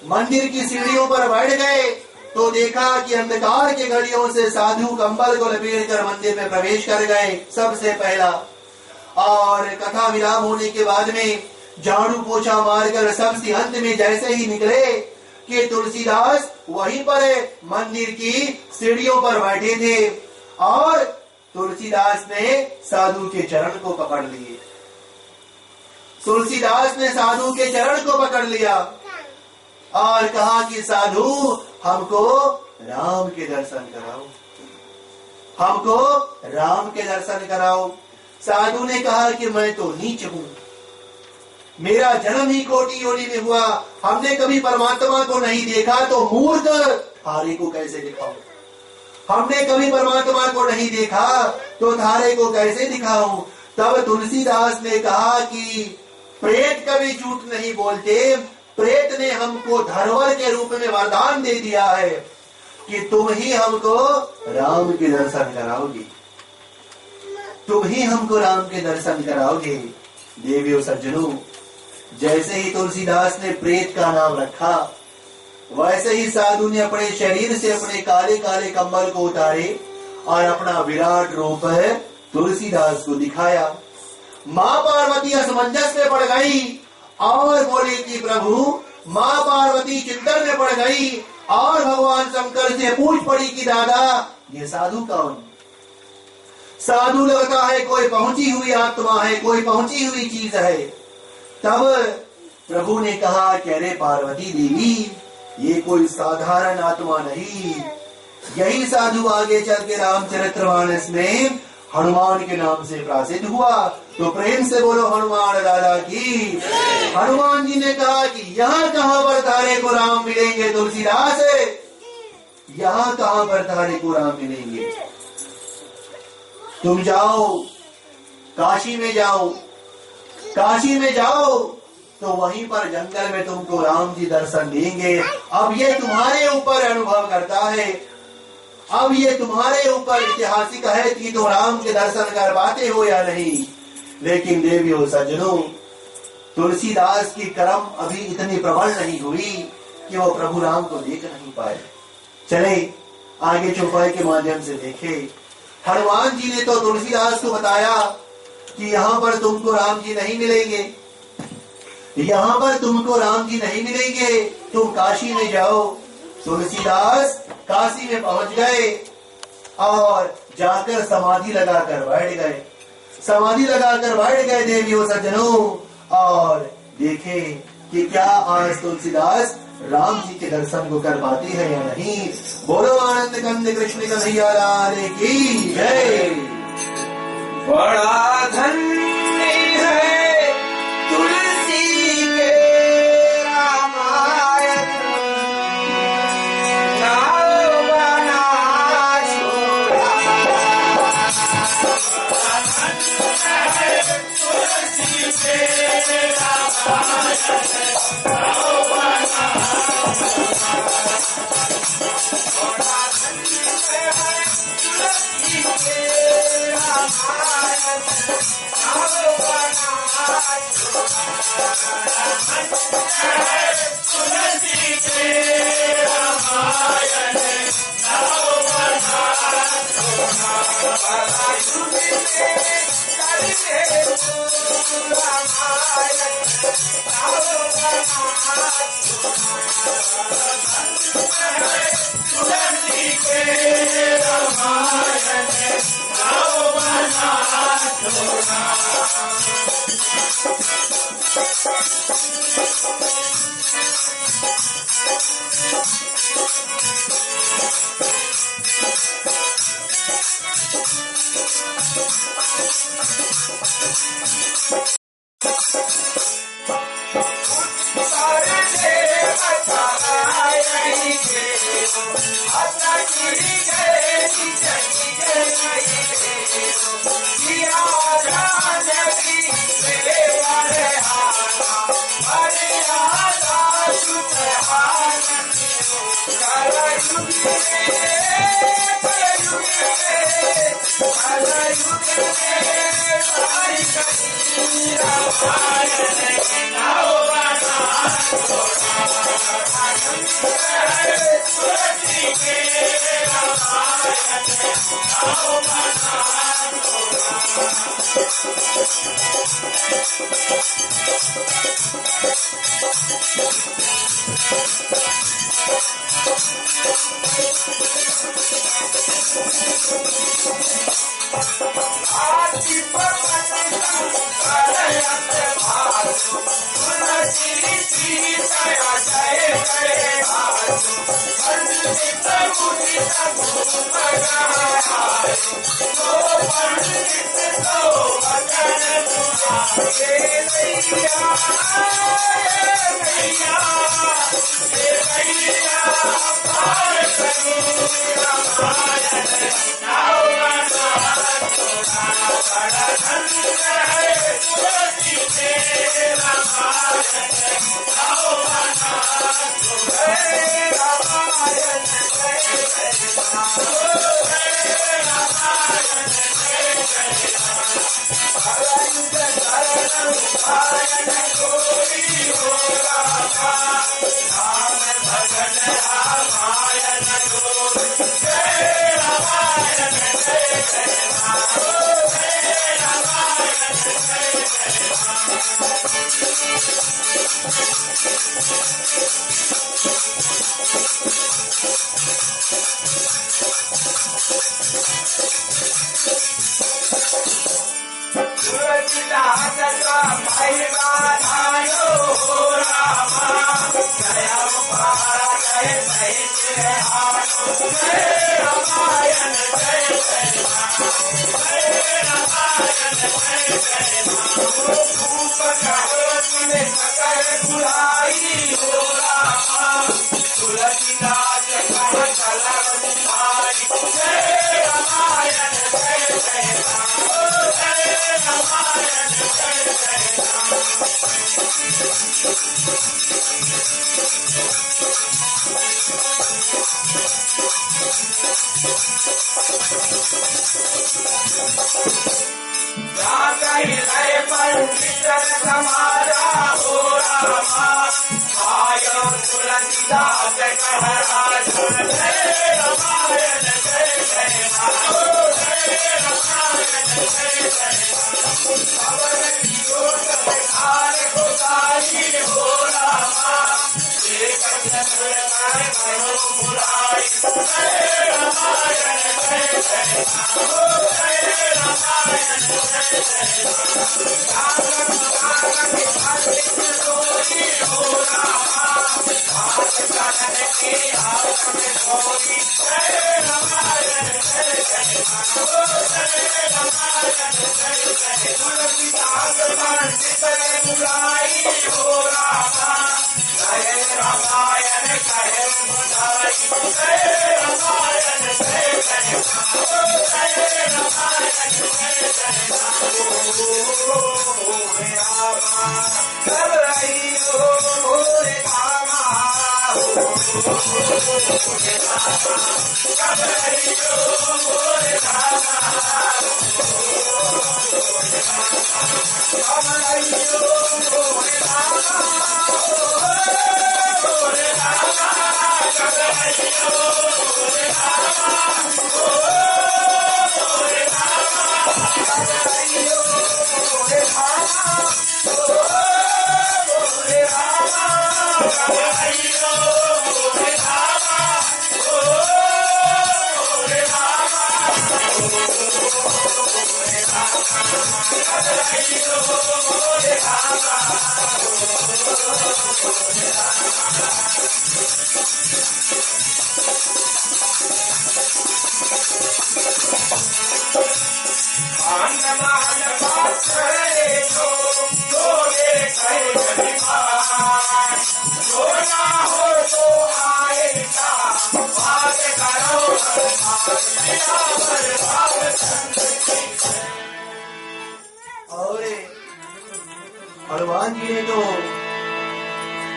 मंदिर की सीढ़ियों पर बैठ गए तो देखा कि अंधकार के घड़ियों से साधु कंबल को लपेटकर मंदिर में प्रवेश कर गए सबसे पहला। और कथा विराम होने के बाद में झाड़ू पोछा मारकर सबसे अंत में जैसे ही निकले कि तुलसीदास वहीं पर मंदिर की सीढ़ियों पर बैठे थे और तुलसीदास ने साधु के चरण को पकड़ लिए। तुलसीदास ने साधु के चरण को पकड़ लिया और कहा कि साधु हमको राम के दर्शन कराओ, हमको राम के दर्शन कराओ। साधु ने कहा कि मैं तो नीच हूं, मेरा जन्म ही कोटि योनि में हुआ, हमने कभी परमात्मा को नहीं देखा तो मूर्ख थारे को कैसे दिखाऊं। हमने कभी परमात्मा को नहीं देखा तो थारे को कैसे दिखाऊं। तब तुलसीदास ने कहा कि प्रेत कभी झूठ नहीं बोलते, प्रेत ने हमको धरोहर के रूप में वरदान दे दिया है कि तुम ही हमको राम के दर्शन कराओगे, तुम ही हमको राम के दर्शन कराओगे। देवियों सज्जनों, जैसे ही तुलसीदास ने प्रेत का नाम रखा, वैसे ही साधु ने अपने शरीर से अपने काले काले कंबल को उतारे और अपना विराट रूप तुलसीदास को दिखाया। माँ पार्वती असमंजस में पड़ गई और बोले कि प्रभु, माँ पार्वती चिंतन में पड़ गई और भगवान शंकर से पूछ पड़ी कि दादा ये साधु कौन। साधु लगता है कोई पहुंची हुई आत्मा है, कोई पहुंची हुई चीज है। तब प्रभु ने कहा कि अरे पार्वती देवी, ये कोई साधारण आत्मा नहीं, यही साधु आगे चल के रामचरितमानस में हनुमान के नाम से प्रसिद्ध हुआ। तो प्रेम से बोलो हनुमान दादा की। हनुमान जी ने कहा कि यहाँ कहाँ पर तारे को राम मिलेंगे तुलसीदास, यहाँ कहाँ पर तारे को राम मिलेंगे। तुम जाओ काशी में जाओ, काशी में जाओ तो वहीं पर जंगल में तुमको राम जी दर्शन देंगे। अब ये तुम्हारे ऊपर अनुभव करता है, अब ये तुम्हारे ऊपर ऐतिहासिक है कि तुम राम के दर्शन कर पाते हो या नहीं। लेकिन देवियों सज्जनों, तुलसीदास की कर्म अभी इतनी प्रबल नहीं हुई कि वो प्रभु राम को देख नहीं पाए। चले आगे चौपाई के माध्यम से देखे। हनुमान जी ने तो तुलसीदास को बताया कि यहाँ पर तुमको राम जी नहीं मिलेंगे, यहाँ पर तुमको राम जी नहीं मिलेंगे, तुम काशी में जाओ। तुलसीदास काशी में पहुंच गए और जाकर समाधि लगाकर बैठ गए, समाधि लगाकर बैठ गए देवियों सज्जनों, और देखे कि क्या आज तुलसीदास राम जी के दर्शन को कर पाती है या नहीं। बोलो आनंद कंद कृष्ण कन्हैया लाल की जय। बड़ा धन्य है तुलसी के रामायण, नाव बना छोड़ा। बड़ा धन्य है तुलसी के रामायण, नाव बना छोड़ा। बड़ा धन्य है तुलसी के रामायण, नाव बना तुलसी के रामायण, नाव बना तुलसीदास पंडित समाजा हो रामा आयो तुलसीदास कह राजा जय रामायण जय जय माधो जय रामायण जय जय पवन की ओट बिहार गोसाई हो रामा एक चंद्र करो मुरारी जय रामायण जय जय माधो जय रामायण जय जय हनुमान जी ने तो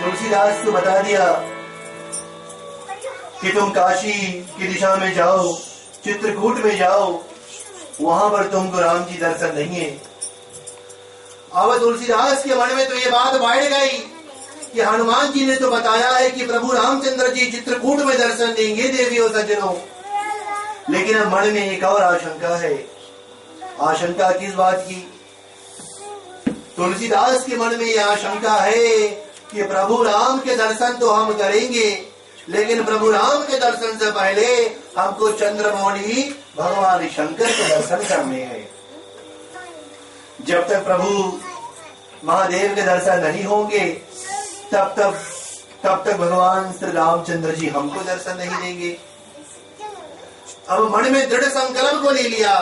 तुलसीदास को बता दिया कि तुम काशी की दिशा में जाओ, चित्रकूट में जाओ, वहां पर तुमको राम जी दर्शन देंगे। अब तुलसीदास के मन में तो ये बात बैठ गई कि हनुमान जी ने तो बताया है कि प्रभु रामचंद्र जी चित्रकूट में दर्शन देंगे देवियों सज्जनों, लेकिन अब मन में एक और आशंका है। आशंका किस बात की? तुलसीदास के मन में यह आशंका है कि प्रभु राम के दर्शन तो हम करेंगे, लेकिन प्रभु राम के दर्शन से पहले हमको चंद्रमौली भगवान शंकर के दर्शन करने हैं। जब तक प्रभु महादेव के दर्शन नहीं होंगे तब तक भगवान श्री रामचंद्र जी हमको दर्शन नहीं देंगे। अब मन में दृढ़ संकल्प को ले लिया,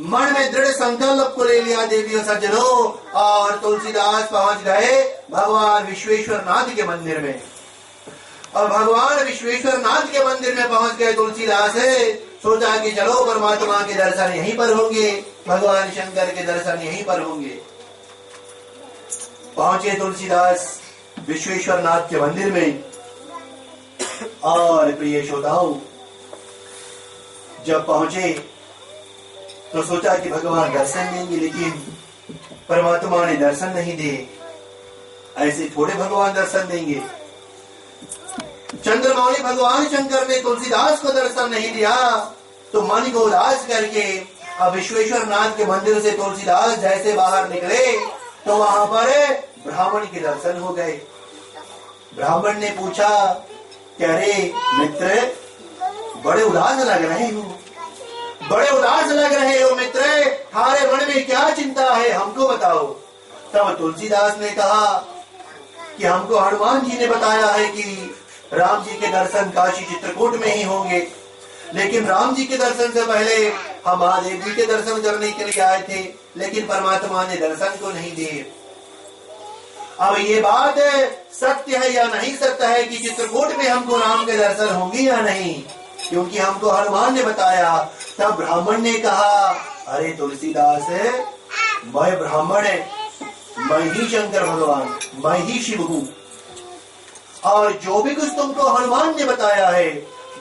मन में दृढ़ संकल्प को ले लिया देवियों सज्जनों, और तुलसीदास पहुंच गए भगवान विश्वेश्वर नाथ के मंदिर में। और भगवान विश्वेश्वर नाथ के मंदिर में पहुंच गए तुलसीदास सोचा कि चलो परमात्मा के दर्शन यहीं पर होंगे, भगवान शंकर के दर्शन यहीं पर होंगे। पहुंचे तुलसीदास विश्वेश्वर नाथ के मंदिर में, और प्रिय श्रोताओं जब पहुंचे तो सोचा कि भगवान दर्शन देंगे, लेकिन परमात्मा ने दर्शन नहीं दिए। ऐसे थोड़े भगवान दर्शन देंगे। चंद्रमौली भगवान शंकर ने तुलसीदास को दर्शन नहीं दिया तो मन को उदास करके अब विश्वेश्वर नाथ के मंदिर से तुलसीदास जैसे बाहर निकले तो वहां पर ब्राह्मण के दर्शन हो गए। ब्राह्मण ने पूछा, कह रे मित्र बड़े उदास लग रहे हो, बड़े उदास लग रहे हो मित्र, थारे मन में क्या चिंता है हमको बताओ। तब तुलसीदास ने कहा कि हमको हनुमान जी ने बताया है कि राम जी के दर्शन काशी चित्रकूट में ही होंगे, लेकिन राम जी के दर्शन से पहले हम महादेव जी के दर्शन करने के लिए आए थे, लेकिन परमात्मा ने दर्शन को नहीं दिए। अब ये बात सत्य है या नहीं सत्य है कि चित्रकूट में हमको राम के दर्शन होंगे या नहीं, क्योंकि हमको हनुमान ने बताया। तब ब्राह्मण ने कहा, अरे तुलसीदास मैं ब्राह्मण है, मैं ही शंकर भगवान, मैं ही शिव हूं। और जो भी कुछ तुमको हनुमान ने बताया है,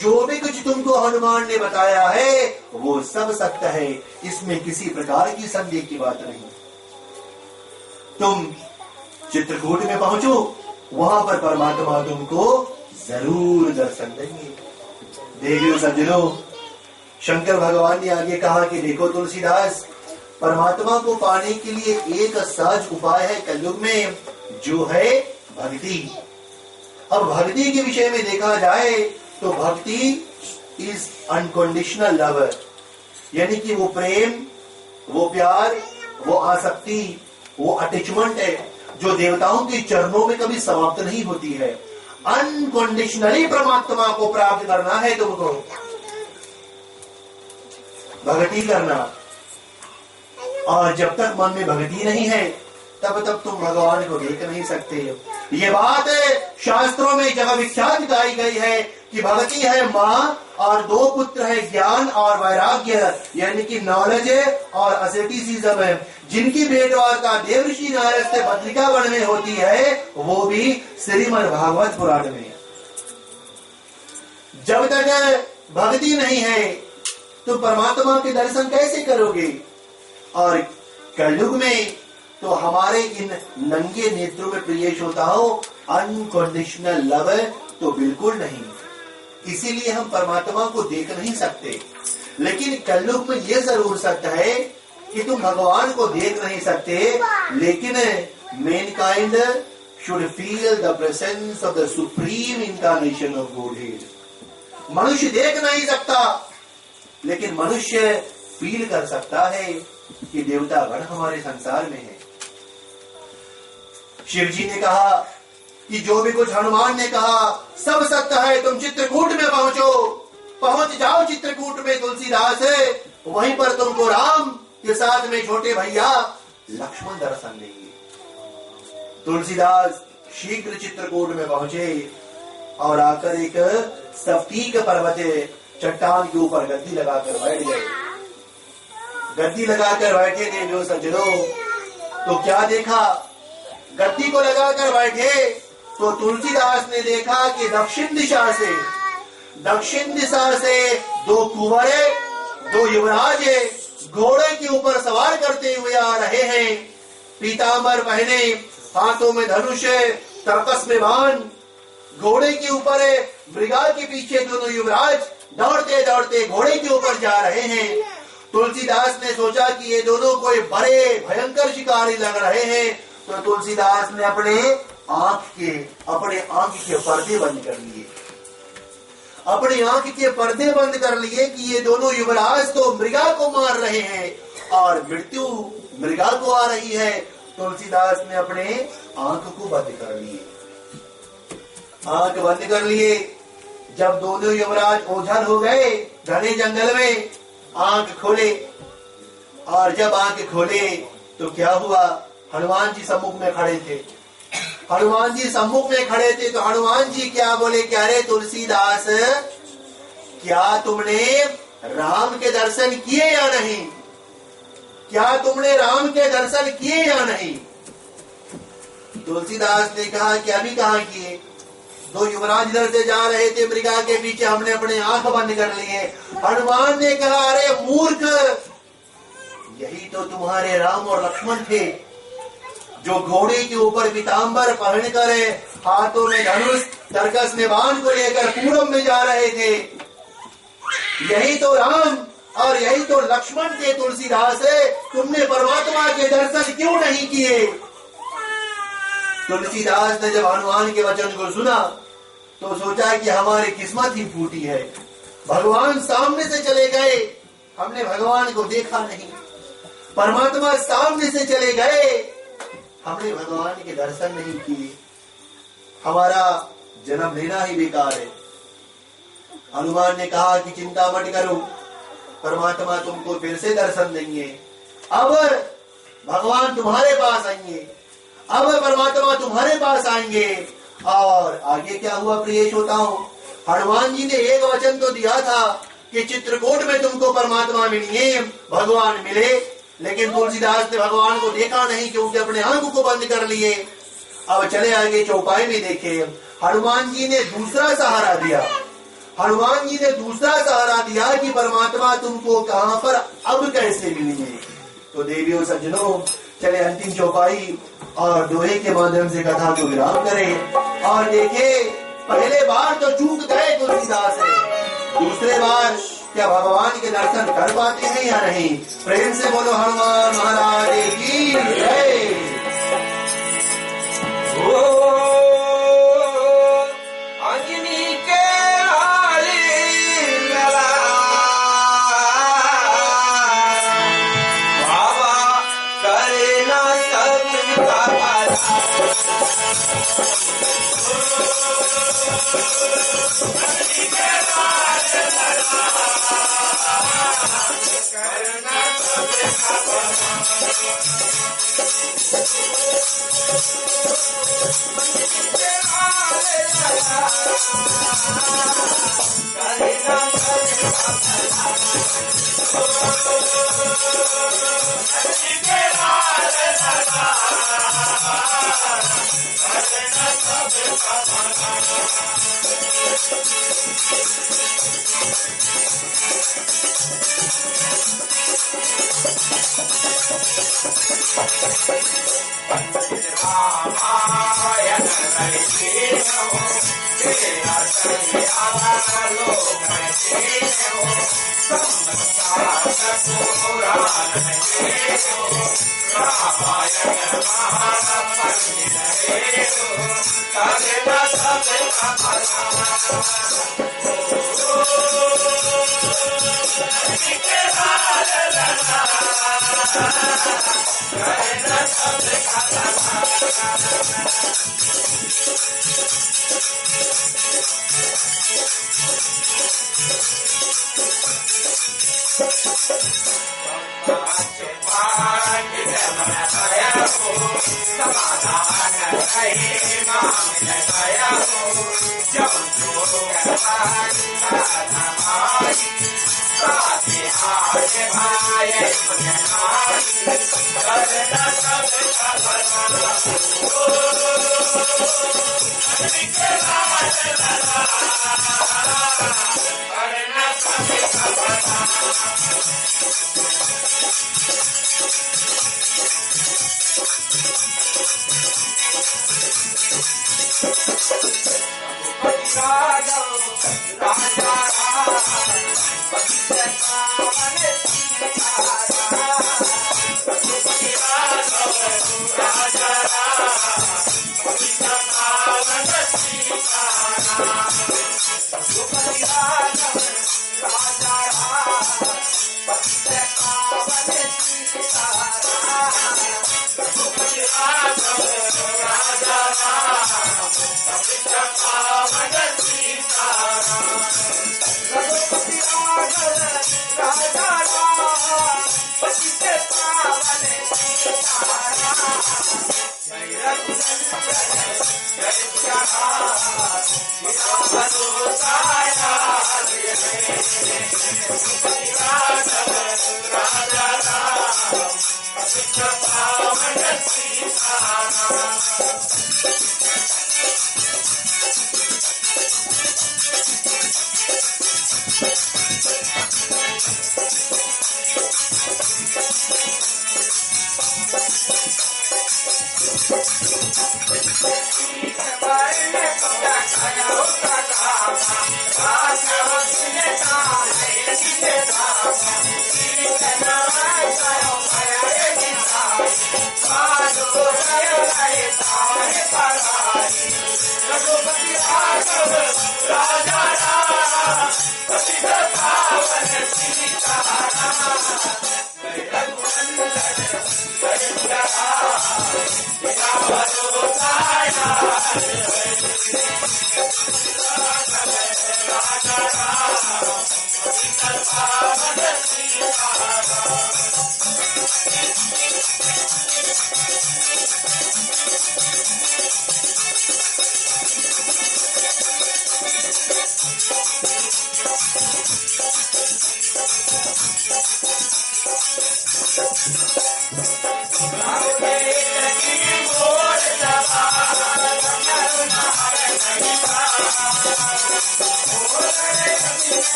जो भी कुछ तुमको हनुमान ने बताया है, वो सब सत्य है। इसमें किसी प्रकार की संदेह की बात नहीं। तुम चित्रकूट में पहुंचो, वहां पर परमात्मा तुमको जरूर दर्शन देंगे। देवियों सज्जनों, शंकर भगवान ने आगे कहा कि देखो तुलसीदास, परमात्मा को पाने के लिए एक सहज उपाय है कलयुग में, जो है भक्ति। अब भक्ति के विषय में देखा जाए तो भक्ति इज अनकंडीशनल लव, यानी कि वो प्रेम, वो प्यार, वो आसक्ति, वो अटैचमेंट है जो देवताओं के चरणों में कभी समाप्त नहीं होती है। अनकंडीशनली परमात्मा को प्राप्त करना है तुमको, भक्ति करना। और जब तक मन में भक्ति नहीं है, तब तक तुम भगवान को देख नहीं सकते। ये बात शास्त्रों में जगह विख्यात गाई गई है कि भक्ति है माँ और दो पुत्र है ज्ञान और वैराग्य, यानी कि नॉलेज और असेटिसिज्म है। जिनकी भेंटवार का देवर्षि नारद से भद्रिका वन में होती है, वो भी श्रीमद् भागवत पुराण में। जब तक भक्ति नहीं है तो परमात्मा के दर्शन कैसे करोगे? और कलयुग में तो हमारे इन नंगे नेत्रों में प्रिय श्रोताओं अनकंडीशनल लव तो बिल्कुल नहीं, इसीलिए हम परमात्मा को देख नहीं सकते। लेकिन कलयुग में यह जरूर सत्य है कि तुम भगवान को देख नहीं सकते, लेकिन Mankind should feel the presence of the supreme incarnation of godhead. मनुष्य देख नहीं सकता, लेकिन मनुष्य फील कर सकता है कि देवतागण हमारे संसार में है। शिव जी ने कहा कि जो भी कुछ हनुमान ने कहा सब सत्य है, तुम चित्रकूट में पहुंचो, पहुंच जाओ चित्रकूट में तुलसीदास है, वहीं पर तुमको राम के साथ में छोटे भैया लक्ष्मण दर्शन देंगे। तुलसीदास शीघ्र चित्रकूट में पहुंचे और आकर एक सफ्तीक पर्वत चट्टान के ऊपर गद्दी लगाकर बैठ गए। गद्दी लगाकर बैठे थे जो सज्जनों, तो क्या देखा? गद्दी को लगाकर बैठे तो तुलसीदास ने देखा कि दक्षिण दिशा से दो कुंवरे, दो युवराज घोड़े के ऊपर सवार करते हुए आ रहे हैं। पीतांबर पहने, हाथों में धनुष, तरकस में बाण, घोड़े के ऊपर मृगा के पीछे दोनों युवराज दौड़ते दौड़ते घोड़े के ऊपर जा रहे हैं। तुलसीदास ने सोचा कि ये दोनों कोई बड़े भयंकर शिकारी लग रहे हैं, तो तुलसीदास ने अपने आंख के पर्दे बंद कर लिए। अपने आंख के पर्दे बंद कर लिए कि ये दोनों युवराज तो मृगा को मार रहे हैं और मृत्यु मृगा को आ रही है। तुलसीदास ने अपने आंख को बंद कर लिए। आंख बंद कर लिए। जब दोनों युवराज ओझल हो गए घने जंगल में, आंख खोले, और जब आंख खोले तो क्या हुआ? हनुमान जी सम्मुख में खड़े थे। हनुमान जी सम्मुख में खड़े थे तो हनुमान जी क्या बोले? क्या रे तुलसीदास, क्या तुमने राम के दर्शन किए या नहीं? क्या तुमने राम के दर्शन किए या नहीं? तुलसीदास ने कहा कि अभी कहाँ किए? दो युवराज इधर से जा रहे थे मृगा के पीछे, हमने अपने आंख बंद कर लिए। हनुमान ने कहा, अरे मूर्ख, यही तो तुम्हारे राम और लक्ष्मण थे जो घोड़े के ऊपर पीतांबर पहनकर हाथों में धनुष, तरकस में बाण को लेकर पूरब में जा रहे थे। यही तो राम और यही तो लक्ष्मण थे तुलसीदास। तुमने परमात्मा के दर्शन क्यों नहीं किए? तुलसीदास ने जब हनुमान के वचन को सुना तो सोचा कि हमारी किस्मत ही फूटी है। भगवान सामने से चले गए, हमने भगवान को देखा नहीं। परमात्मा सामने से चले गए, हमने भगवान के दर्शन नहीं किए। हमारा जन्म लेना ही बेकार है। हनुमान ने कहा कि चिंता मत करो, परमात्मा तुमको फिर से दर्शन देंगे। अब भगवान तुम्हारे पास आएंगे, अब परमात्मा तुम्हारे पास आएंगे। और आगे क्या हुआ प्रिय श्रोताओं? हनुमान जी ने एक वचन तो दिया था कि चित्रकूट में तुमको परमात्मा मिलेंगे, भगवान मिले। लेकिन तुलसीदास ने भगवान को देखा नहीं क्योंकि अपने आंख को बंद कर लिए। अब चले आगे चौपाई में देखे, हनुमान जी ने दूसरा सहारा दिया। हनुमान जी ने दूसरा सहारा दिया कि परमात्मा तुमको कहां पर अब कैसे मिलेंगे। तो देवियों सज्जनों, चले अंतिम चौपाई और दोहे के माध्यम से कथा को विराम करें। और देखे, पहले बार तो चूक गए तुलसीदास है, दूसरे बार क्या भगवान के दर्शन कर पाते हैं या नहीं? प्रेम से बोलो हनुमान महाराज की जय। अंजनी के बाबा करे ना सबका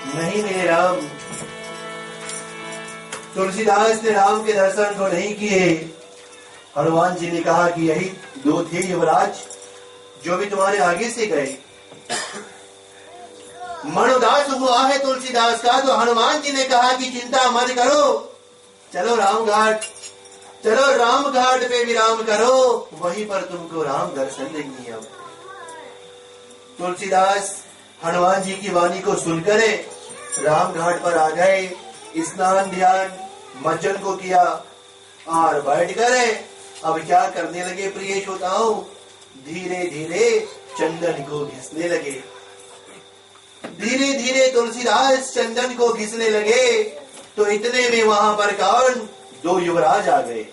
नहीं मेरे राम, तुलसीदास ने राम के दर्शन को नहीं किए। हनुमान जी ने कहा कि यही दो थे युवराज जो भी तुम्हारे आगे से गए। मन उदास हुआ है तुलसीदास का, तो हनुमान जी ने कहा कि चिंता मत करो, चलो रामघाट, चलो राम घाट पे विराम करो, वहीं पर तुमको राम दर्शन देंगे। अब तुलसीदास हनुमान जी की वाणी को सुनकर राम घाट पर आ गए, स्नान ध्यान मज्जन को किया और बैठ गए। अब क्या करने लगे प्रिय श्रोताओं, धीरे धीरे चंदन को घिसने लगे। धीरे धीरे तुलसीदास चंदन को घिसने लगे तो इतने में वहां पर कौन, दो युवराज आ गए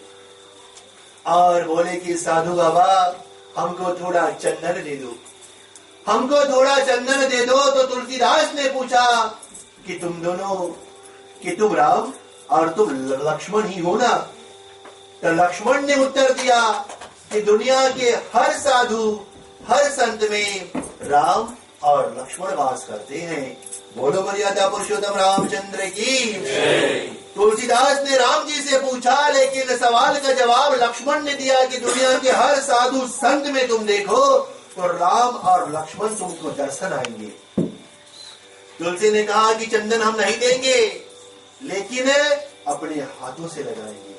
और बोले कि साधु बाबा हमको थोड़ा चंदन दे दो, हमको थोड़ा चंदन दे दो। तो तुलसीदास ने पूछा कि तुम दोनों, कि तुम राम और तुम लक्ष्मण ही हो ना? तो लक्ष्मण ने उत्तर दिया कि दुनिया के हर साधु हर संत में राम और लक्ष्मण वास करते हैं। बोलो मर्यादा पुरुषोत्तम रामचंद्र की। तुलसीदास ने राम जी से पूछा, लेकिन सवाल का जवाब लक्ष्मण ने दिया कि दुनिया के हर साधु संत में तुम देखो तो राम और लक्ष्मण तुमको दर्शन आएंगे। तुलसी ने कहा कि चंदन हम नहीं देंगे, लेकिन अपने हाथों से लगाएंगे।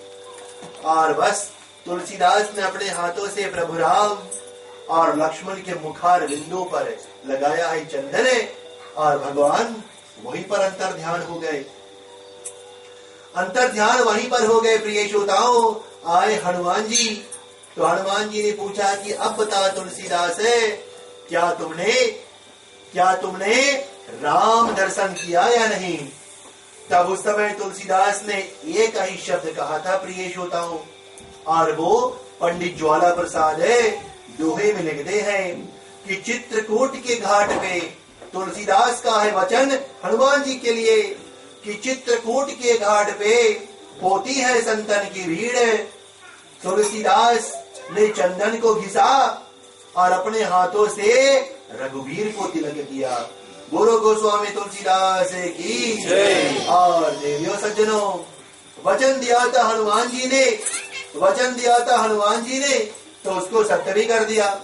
और बस तुलसीदास ने अपने हाथों से प्रभु राम और लक्ष्मण के मुखार बिंदु पर लगाया है चंदन, और भगवान वहीं पर अंतर ध्यान हो गए। अंतर ध्यान वहीं पर हो गए। प्रिय श्रोताओं, आए हनुमान जी, तो हनुमान जी ने पूछा कि अब बता तुलसीदास, क्या तुमने राम दर्शन किया या नहीं? तब उस समय तुलसीदास ने एक ही शब्द कहा था प्रिय श्रोताओं, और वो पंडित ज्वाला प्रसाद दोहे में लिखते हैं कि चित्रकूट के घाट पे तुलसीदास का है वचन हनुमान जी के लिए कि चित्रकूट के घाट पे होती है संतन की भीड़। तुलसीदास ने चंदन को घिसा और अपने हाथों से रघुवीर को तिलक किया। बोलो गोस्वामी तुलसीदास की जय। और देवियों सज्जनों, वचन दिया था हनुमान जी ने, वचन दिया था हनुमान जी ने, तो उसको सत्य भी कर दिया।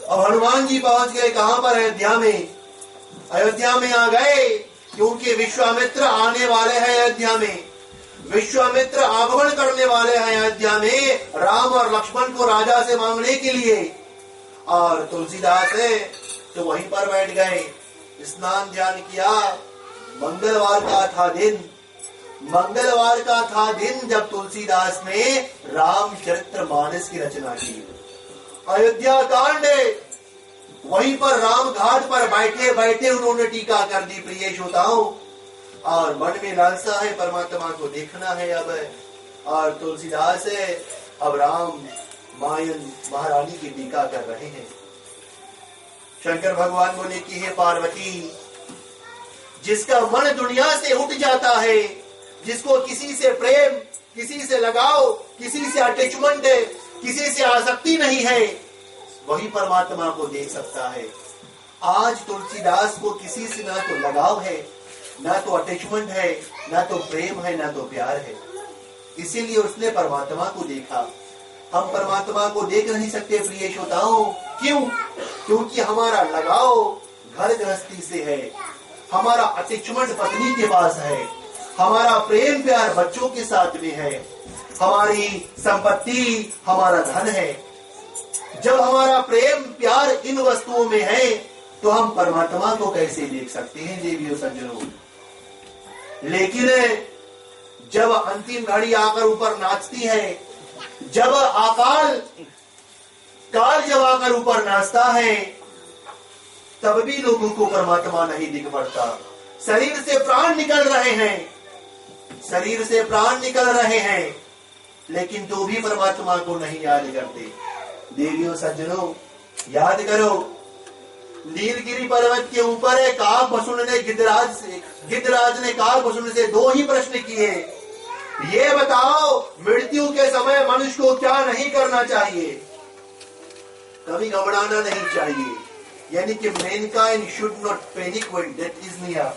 अब हनुमान जी पहुंच गए कहां पर? अयोध्या में। अयोध्या में आ गए क्योंकि विश्वामित्र आने वाले हैं अयोध्या में। विश्वामित्र आगमन करने वाले हैं अयोध्या में राम और लक्ष्मण को राजा से मांगने के लिए। और तुलसीदास तो वहीं पर बैठ गए, स्नान ध्यान किया। मंगलवार का था दिन, मंगलवार का था दिन जब तुलसीदास ने रामचरितमानस की रचना की। अयोध्या कांड, वहीं पर राम घाट पर बैठे बैठे उन्होंने टीका कर दी प्रिय श्रोताओं। और मन में लालसा है परमात्मा को देखना है अब। और तुलसीदास अब राम मायन महारानी की टीका कर रहे हैं। शंकर भगवान बोले कि हे पार्वती, जिसका मन दुनिया से उठ जाता है, जिसको किसी से प्रेम, किसी से लगाव, किसी से अटैचमेंट, किसी से आसक्ति नहीं है, वही परमात्मा को देख सकता है। आज तुलसीदास को किसी से ना तो लगाव है, ना तो अटैचमेंट है, ना तो प्रेम है, ना तो प्यार है। इसीलिए उसने परमात्मा को देखा। हम परमात्मा को देख नहीं सकते प्रिय श्रोताओं। क्यों? क्योंकि हमारा लगाव घर गृहस्थी से है, हमारा अटैचमेंट पत्नी के पास है, हमारा प्रेम प्यार बच्चों के साथ में है, हमारी संपत्ति, हमारा धन है। जब हमारा प्रेम प्यार इन वस्तुओं में है तो हम परमात्मा को कैसे देख सकते हैं देवियों सज्जनों? लेकिन जब अंतिम घड़ी आकर ऊपर नाचती है, जब काल जब आकर ऊपर नाचता है, तब भी लोगों को परमात्मा नहीं दिख पड़ता। शरीर से प्राण निकल रहे हैं, शरीर से प्राण निकल रहे हैं, लेकिन तो भी परमात्मा को नहीं याद करते। देवियों सज्जनों, याद करो, नीलगिरी पर्वत के ऊपर है काकभसून ने गिद्धराज ने काकभसून से 2 ही प्रश्न किए। ये बताओ, मृत्यु के समय मनुष्य को क्या नहीं करना चाहिए? कभी घबराना नहीं चाहिए, यानी कि Mankind should not panic when death is near.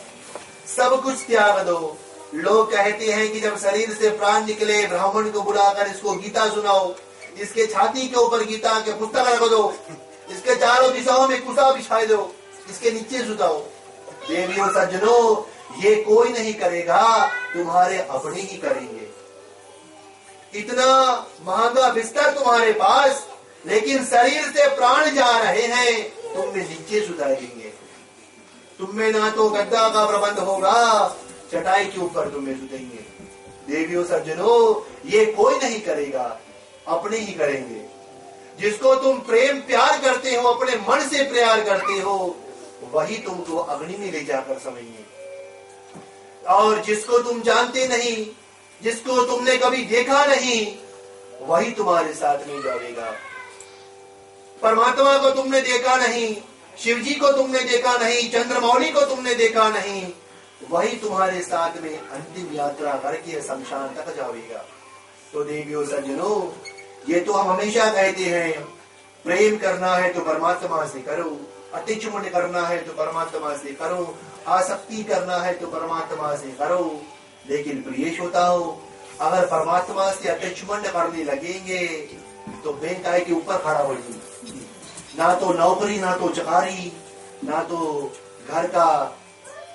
सब कुछ त्याग दो। लोग कहते हैं कि जब शरीर से प्राण निकले, ब्राह्मण को बुलाकर इसको गीता सुनाओ, इसके छाती के ऊपर गीता के पुस्तक रख दो, इसके चारों दिशाओं में कुशा बिछा दो, इसके नीचे सुताओ। देवियों सज्जनों, ये कोई नहीं करेगा, तुम्हारे अपने ही करेंगे। इतना महंगा बिस्तर तुम्हारे पास, लेकिन शरीर से प्राण जा रहे हैं, तुम में नीचे सुताएंगे। तुम में ना तो गद्दा का प्रबंध होगा, चटाई के ऊपर तुम्हें सुतेंगे। देवियों सज्जनों, ये कोई नहीं करेगा, अपने ही करेंगे। जिसको तुम प्रेम प्यार करते हो, अपने मन से प्यार करते हो, वही तुमको अग्नि में ले जाकर समझेंगे। और जिसको तुम जानते नहीं, जिसको तुमने कभी देखा नहीं, वही तुम्हारे साथ में जाएगा। परमात्मा को तुमने देखा नहीं, शिव जी को तुमने देखा नहीं, चंद्रमौली को तुमने देखा नहीं, वही तुम्हारे साथ में अंतिम यात्रा करके शमशान तक जाएगा। तो देवियों सज्जनों, ये तो हम हमेशा कहते हैं, प्रेम करना है तो परमात्मा से करो, अतिचुमन करना है तो परमात्मा से करो, आसक्ति करना है तो परमात्मा से करो। लेकिन प्रिय श्रोताओ, अगर परमात्मा से अतिचुमन करने लगेंगे तो बैंक आय के ऊपर खड़ा हो जाएगी। ना तो नौकरी, ना तो चकारी, ना तो घर का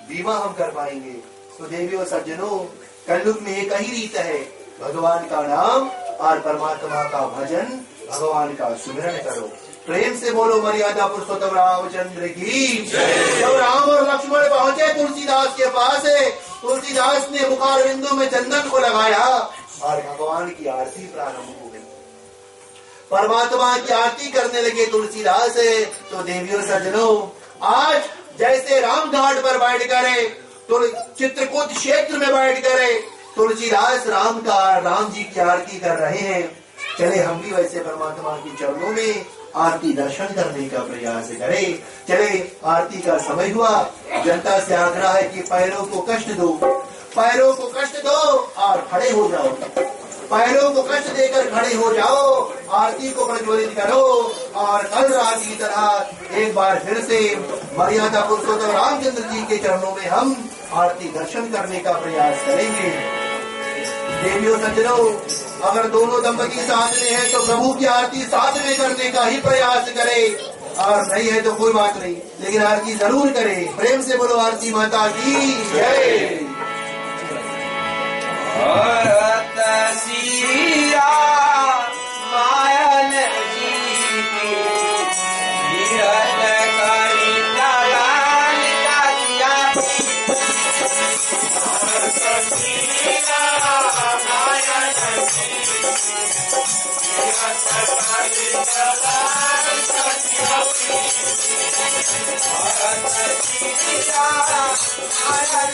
बीमा हम कर पाएंगे। तो देवियों सज्जनों, कलयुग में एक ही रीत है, भगवान का नाम और परमात्मा का भजन, भगवान का सुमिरन करो। प्रेम से बोलो मर्यादा पुरुषोत्तम रामचंद्र की। जब राम और लक्ष्मण पहुंचे तुलसीदास के पास, तुलसीदास ने मुखार बिंदु में चंदन को लगाया और भगवान की आरती प्रारंभ हो गई। परमात्मा की आरती करने लगे तुलसीदास। तो देवियों सज्जनों, आज जैसे राम घाट पर बैठ करे, तो चित्रकूट क्षेत्र में बैठ करे, तुलसीदास राम जी की आरती कर रहे हैं। चले हम भी वैसे परमात्मा के चरणों में आरती दर्शन करने का प्रयास करें। चले, आरती का समय हुआ। जनता से आग्रह है कि पैरों को कष्ट दो, पैरों को कष्ट दो और खड़े हो जाओ। पैरों को कष्ट देकर खड़े हो जाओ, आरती को प्रज्वलित करो और कल रात की तरह एक बार फिर से मर्यादा पुरुषोत्तम रामचंद्र जी के चरणों में हम आरती दर्शन करने का प्रयास करेंगे। देवियों सज्जनों, अगर दोनों दंपति साथ में है तो प्रभु की आरती साथ में करने का ही प्रयास करें, और नहीं है तो कोई बात नहीं, लेकिन आरती जरूर करें। प्रेम से बोलो आरती माता की जय। सीरा मायन जी की हीरत करी कलान कातिया। सीरा मायन जी हीरत करी कलान कातिया। सीरा मायन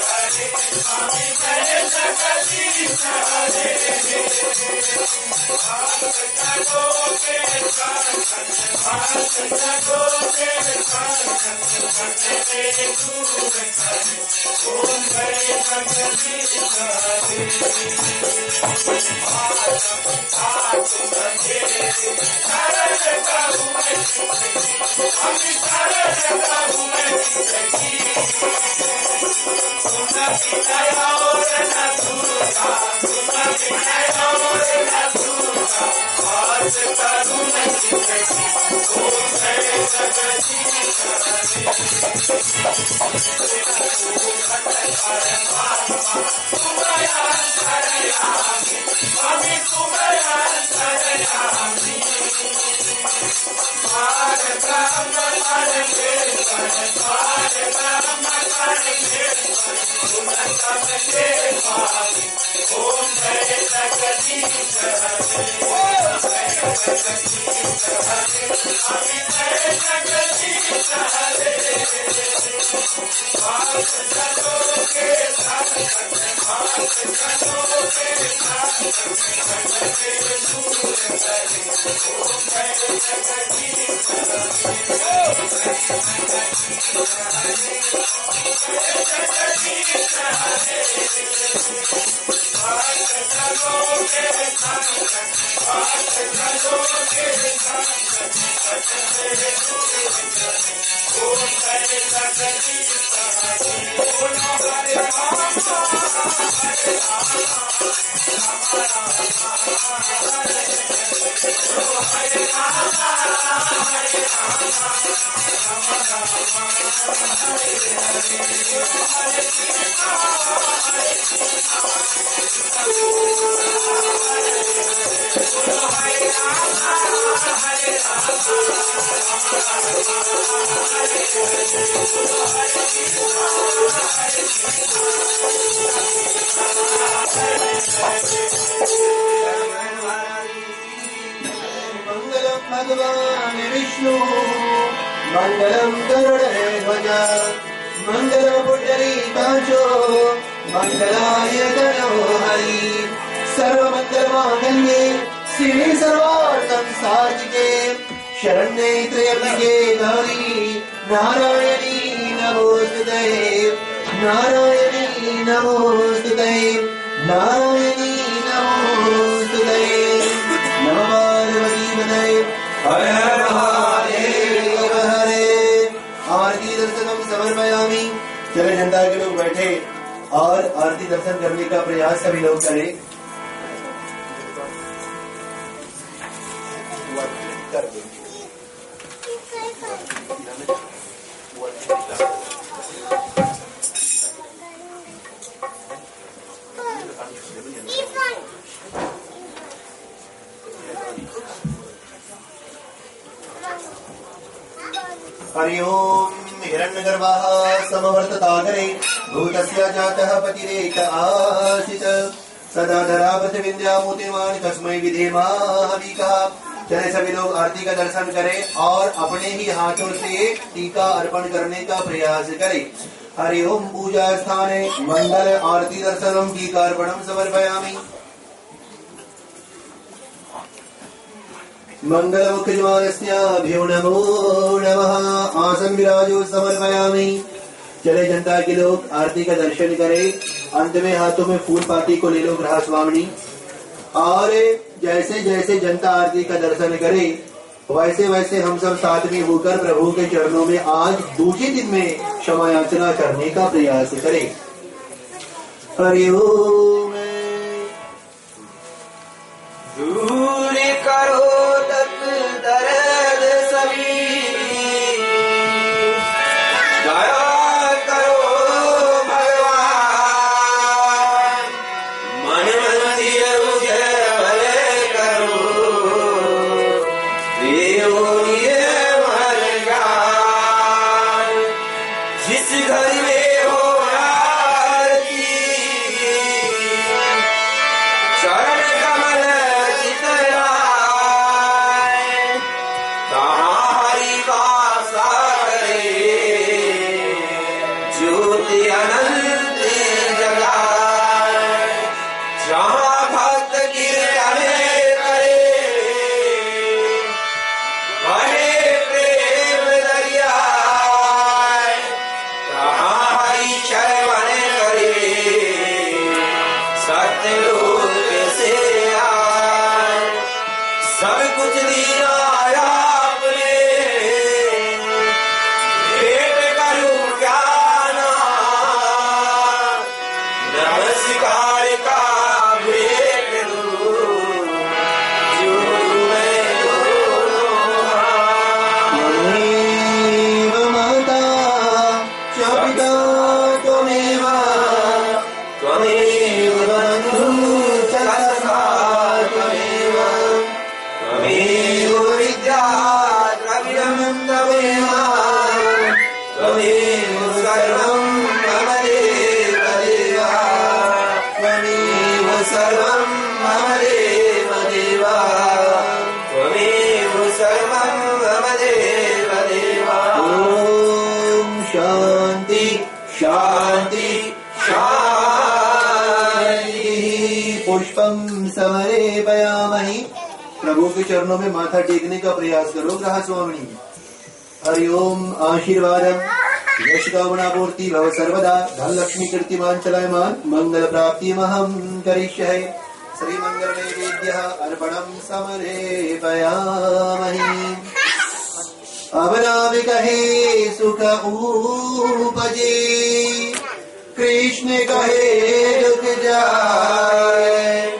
Hare मंगलम भगवान विष्णु मंगलम गरुड़ध्वज मंगलम पुंडरीकाक्षो मंगलाय तनो हरि सर्वमंगलमांगल्ये शिवे सर्वार्थं साधिके शरण्ये त्र्यंबके गौरी नारायणी नमोस्तुते नारायणी नमोस्तुते नारायणी नमोस्तुते नमः पार्वती पतये हर हर महादेव हरे। आरती दर्शनम समर्पयामि। चले जनता के लोग बैठे और आरती दर्शन करने का प्रयास सभी लोग करें। कर देंगे। हरि ओम हिरण्यगर्भाः समवर्ततागरे भूतस्य जातः पतिरेक आसीत् सदा धरापति विद्यामूर्तिमान तस्मै विधेमाहविका। चले सभी लोग आरती का दर्शन करें और अपने ही हाथों से टीका अर्पण करने का प्रयास करें। हरि ओम पूजा स्थाने मंगल आरती दर्शनम टीका अर्पणम समर्पयामि। मंगल मुख्यमानस्याभ्यो नमो नमः। आसन विराजो समर्पयामि। चले जनता के लोग आरती का दर्शन करें। अंत में हाथों में फूल पाती को ले लो ग्रह स्वामिनी। और जैसे जैसे जनता आरती का दर्शन करे वैसे वैसे हम सब साथ में होकर प्रभु के चरणों में आज दूसरे दिन में क्षमा याचना करने का प्रयास करें। हरि ओम। दूर करो तक दर्द सभी दया करो भगवान मन मंदिर उजल करो देव मर जिस घर में हो आरती कुछ दिया आपने, भेंट करूं क्या नाम, नमस्कार का भेंट दूं, जो मैं दोनों हाथ। त्वमेव माता च पिता त्वमेव, त्वमेव बन्धुः च सखा त्वमेव, त्वमेव विद्या द्रविणं त्वमेव, त्वमेव सर्वं मम देव देव, त्वमेव सर्वं मम देव देव, त्वमेव सर्वं मम देव देव। ॐ शान्ति शान्ति शान्ति। पुष्पं समर्पयामहि। प्रभु के चरणों में माथा टेकने का प्रयास करो ग्रह स्वामिनी। हरिओम आशीर्वादम यश कामनापूर्ति भव सर्वदा, धन लक्ष्मी कीर्तिमान चलायमान, मंगल प्राप्ति महम करिष्ये। श्री मंगल नैवेद्यः अर्पणं समर्पयामहि। अब नाम कहे सुख उपजे, कृष्ण कहे दुख जाए,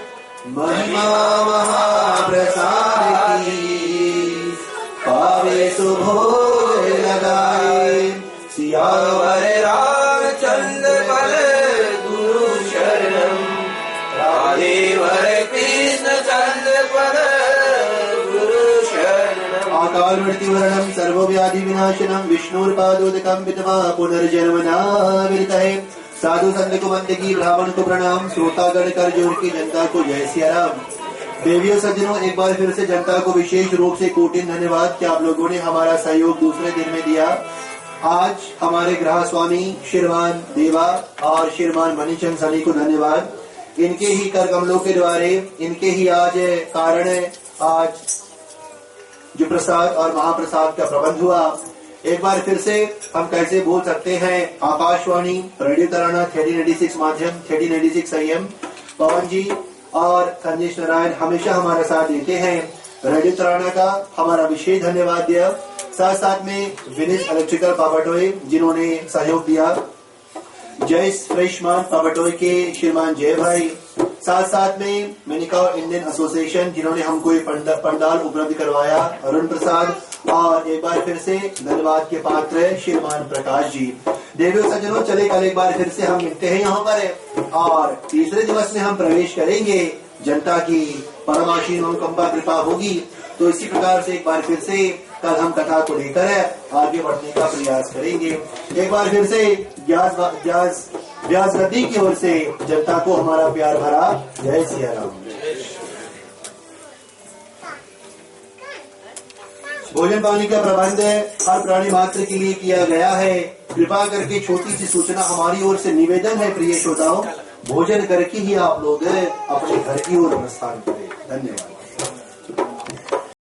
महिमा महाप्रसाद की पावे सुभोग लगाए। सियावर रामचंद्र बल गुरु शरणम, राधे वर कृष्ण चंद्र बल गुरु शरणम। आकाल मृत्युहरणम सर्वव्याधि विनाशनम, विष्णुर्पादोदकम विद्मा पुनर्जन्म न विरतये। साधु संत को बंदगी, ब्राह्मण को प्रणाम, श्रोतागण कर जोड़ की जनता को जय सिया राम। देवियों सज्जनों, एक बार फिर से जनता को विशेष रूप से कोटिन धन्यवाद कि आप लोगों ने हमारा सहयोग दूसरे दिन में दिया। आज हमारे ग्रह स्वामी श्रीमान देवा और श्रीमान मणिचंद सनी को धन्यवाद। इनके ही कर कमलों के द्वारे, इनके ही आज कारण आज जो प्रसाद और महाप्रसाद का प्रबंध हुआ। एक बार फिर से हम कैसे बोल सकते हैं, आकाशवाणी रेडियो तराना 1396 माध्यम 1396 संयम पवन जी और संदेश नारायण हमेशा हमारा साथ देते हैं। रेडियो तराना का हमारा विशेष धन्यवाद दिया, साथ साथ में विनिस इलेक्ट्रिकल पापटोए जिन्होंने सहयोग दिया, जय फ्रेशमान पापटोए के श्रीमान जय भाई, साथ साथ में मेनिका इंडियन एसोसिएशन जिन्होंने हमको ये पंडाल उपलब्ध करवाया, अरुण प्रसाद, और एक बार फिर से धन्यवाद के पात्र है श्रीमान प्रकाश जी। देवियों सज्जनों, चले कल एक बार फिर से हम मिलते हैं यहाँ पर और तीसरे दिवस में हम प्रवेश करेंगे। जनता की परमाशीन अनुकंपा कृपा होगी तो इसी प्रकार से एक बार फिर से कल हम कथा को लेकर आगे बढ़ने का प्रयास करेंगे। एक बार फिर से व्यास गद्दी की ओर से जनता को हमारा प्यार भरा जय सिया राम। भोजन पानी का प्रबंध हर प्राणी मात्र के लिए किया गया है। कृपा करके छोटी सी सूचना हमारी ओर से निवेदन है, प्रिय श्रोताओं, भोजन करके ही आप लोग अपने घर की ओर प्रस्थान करें। धन्यवाद।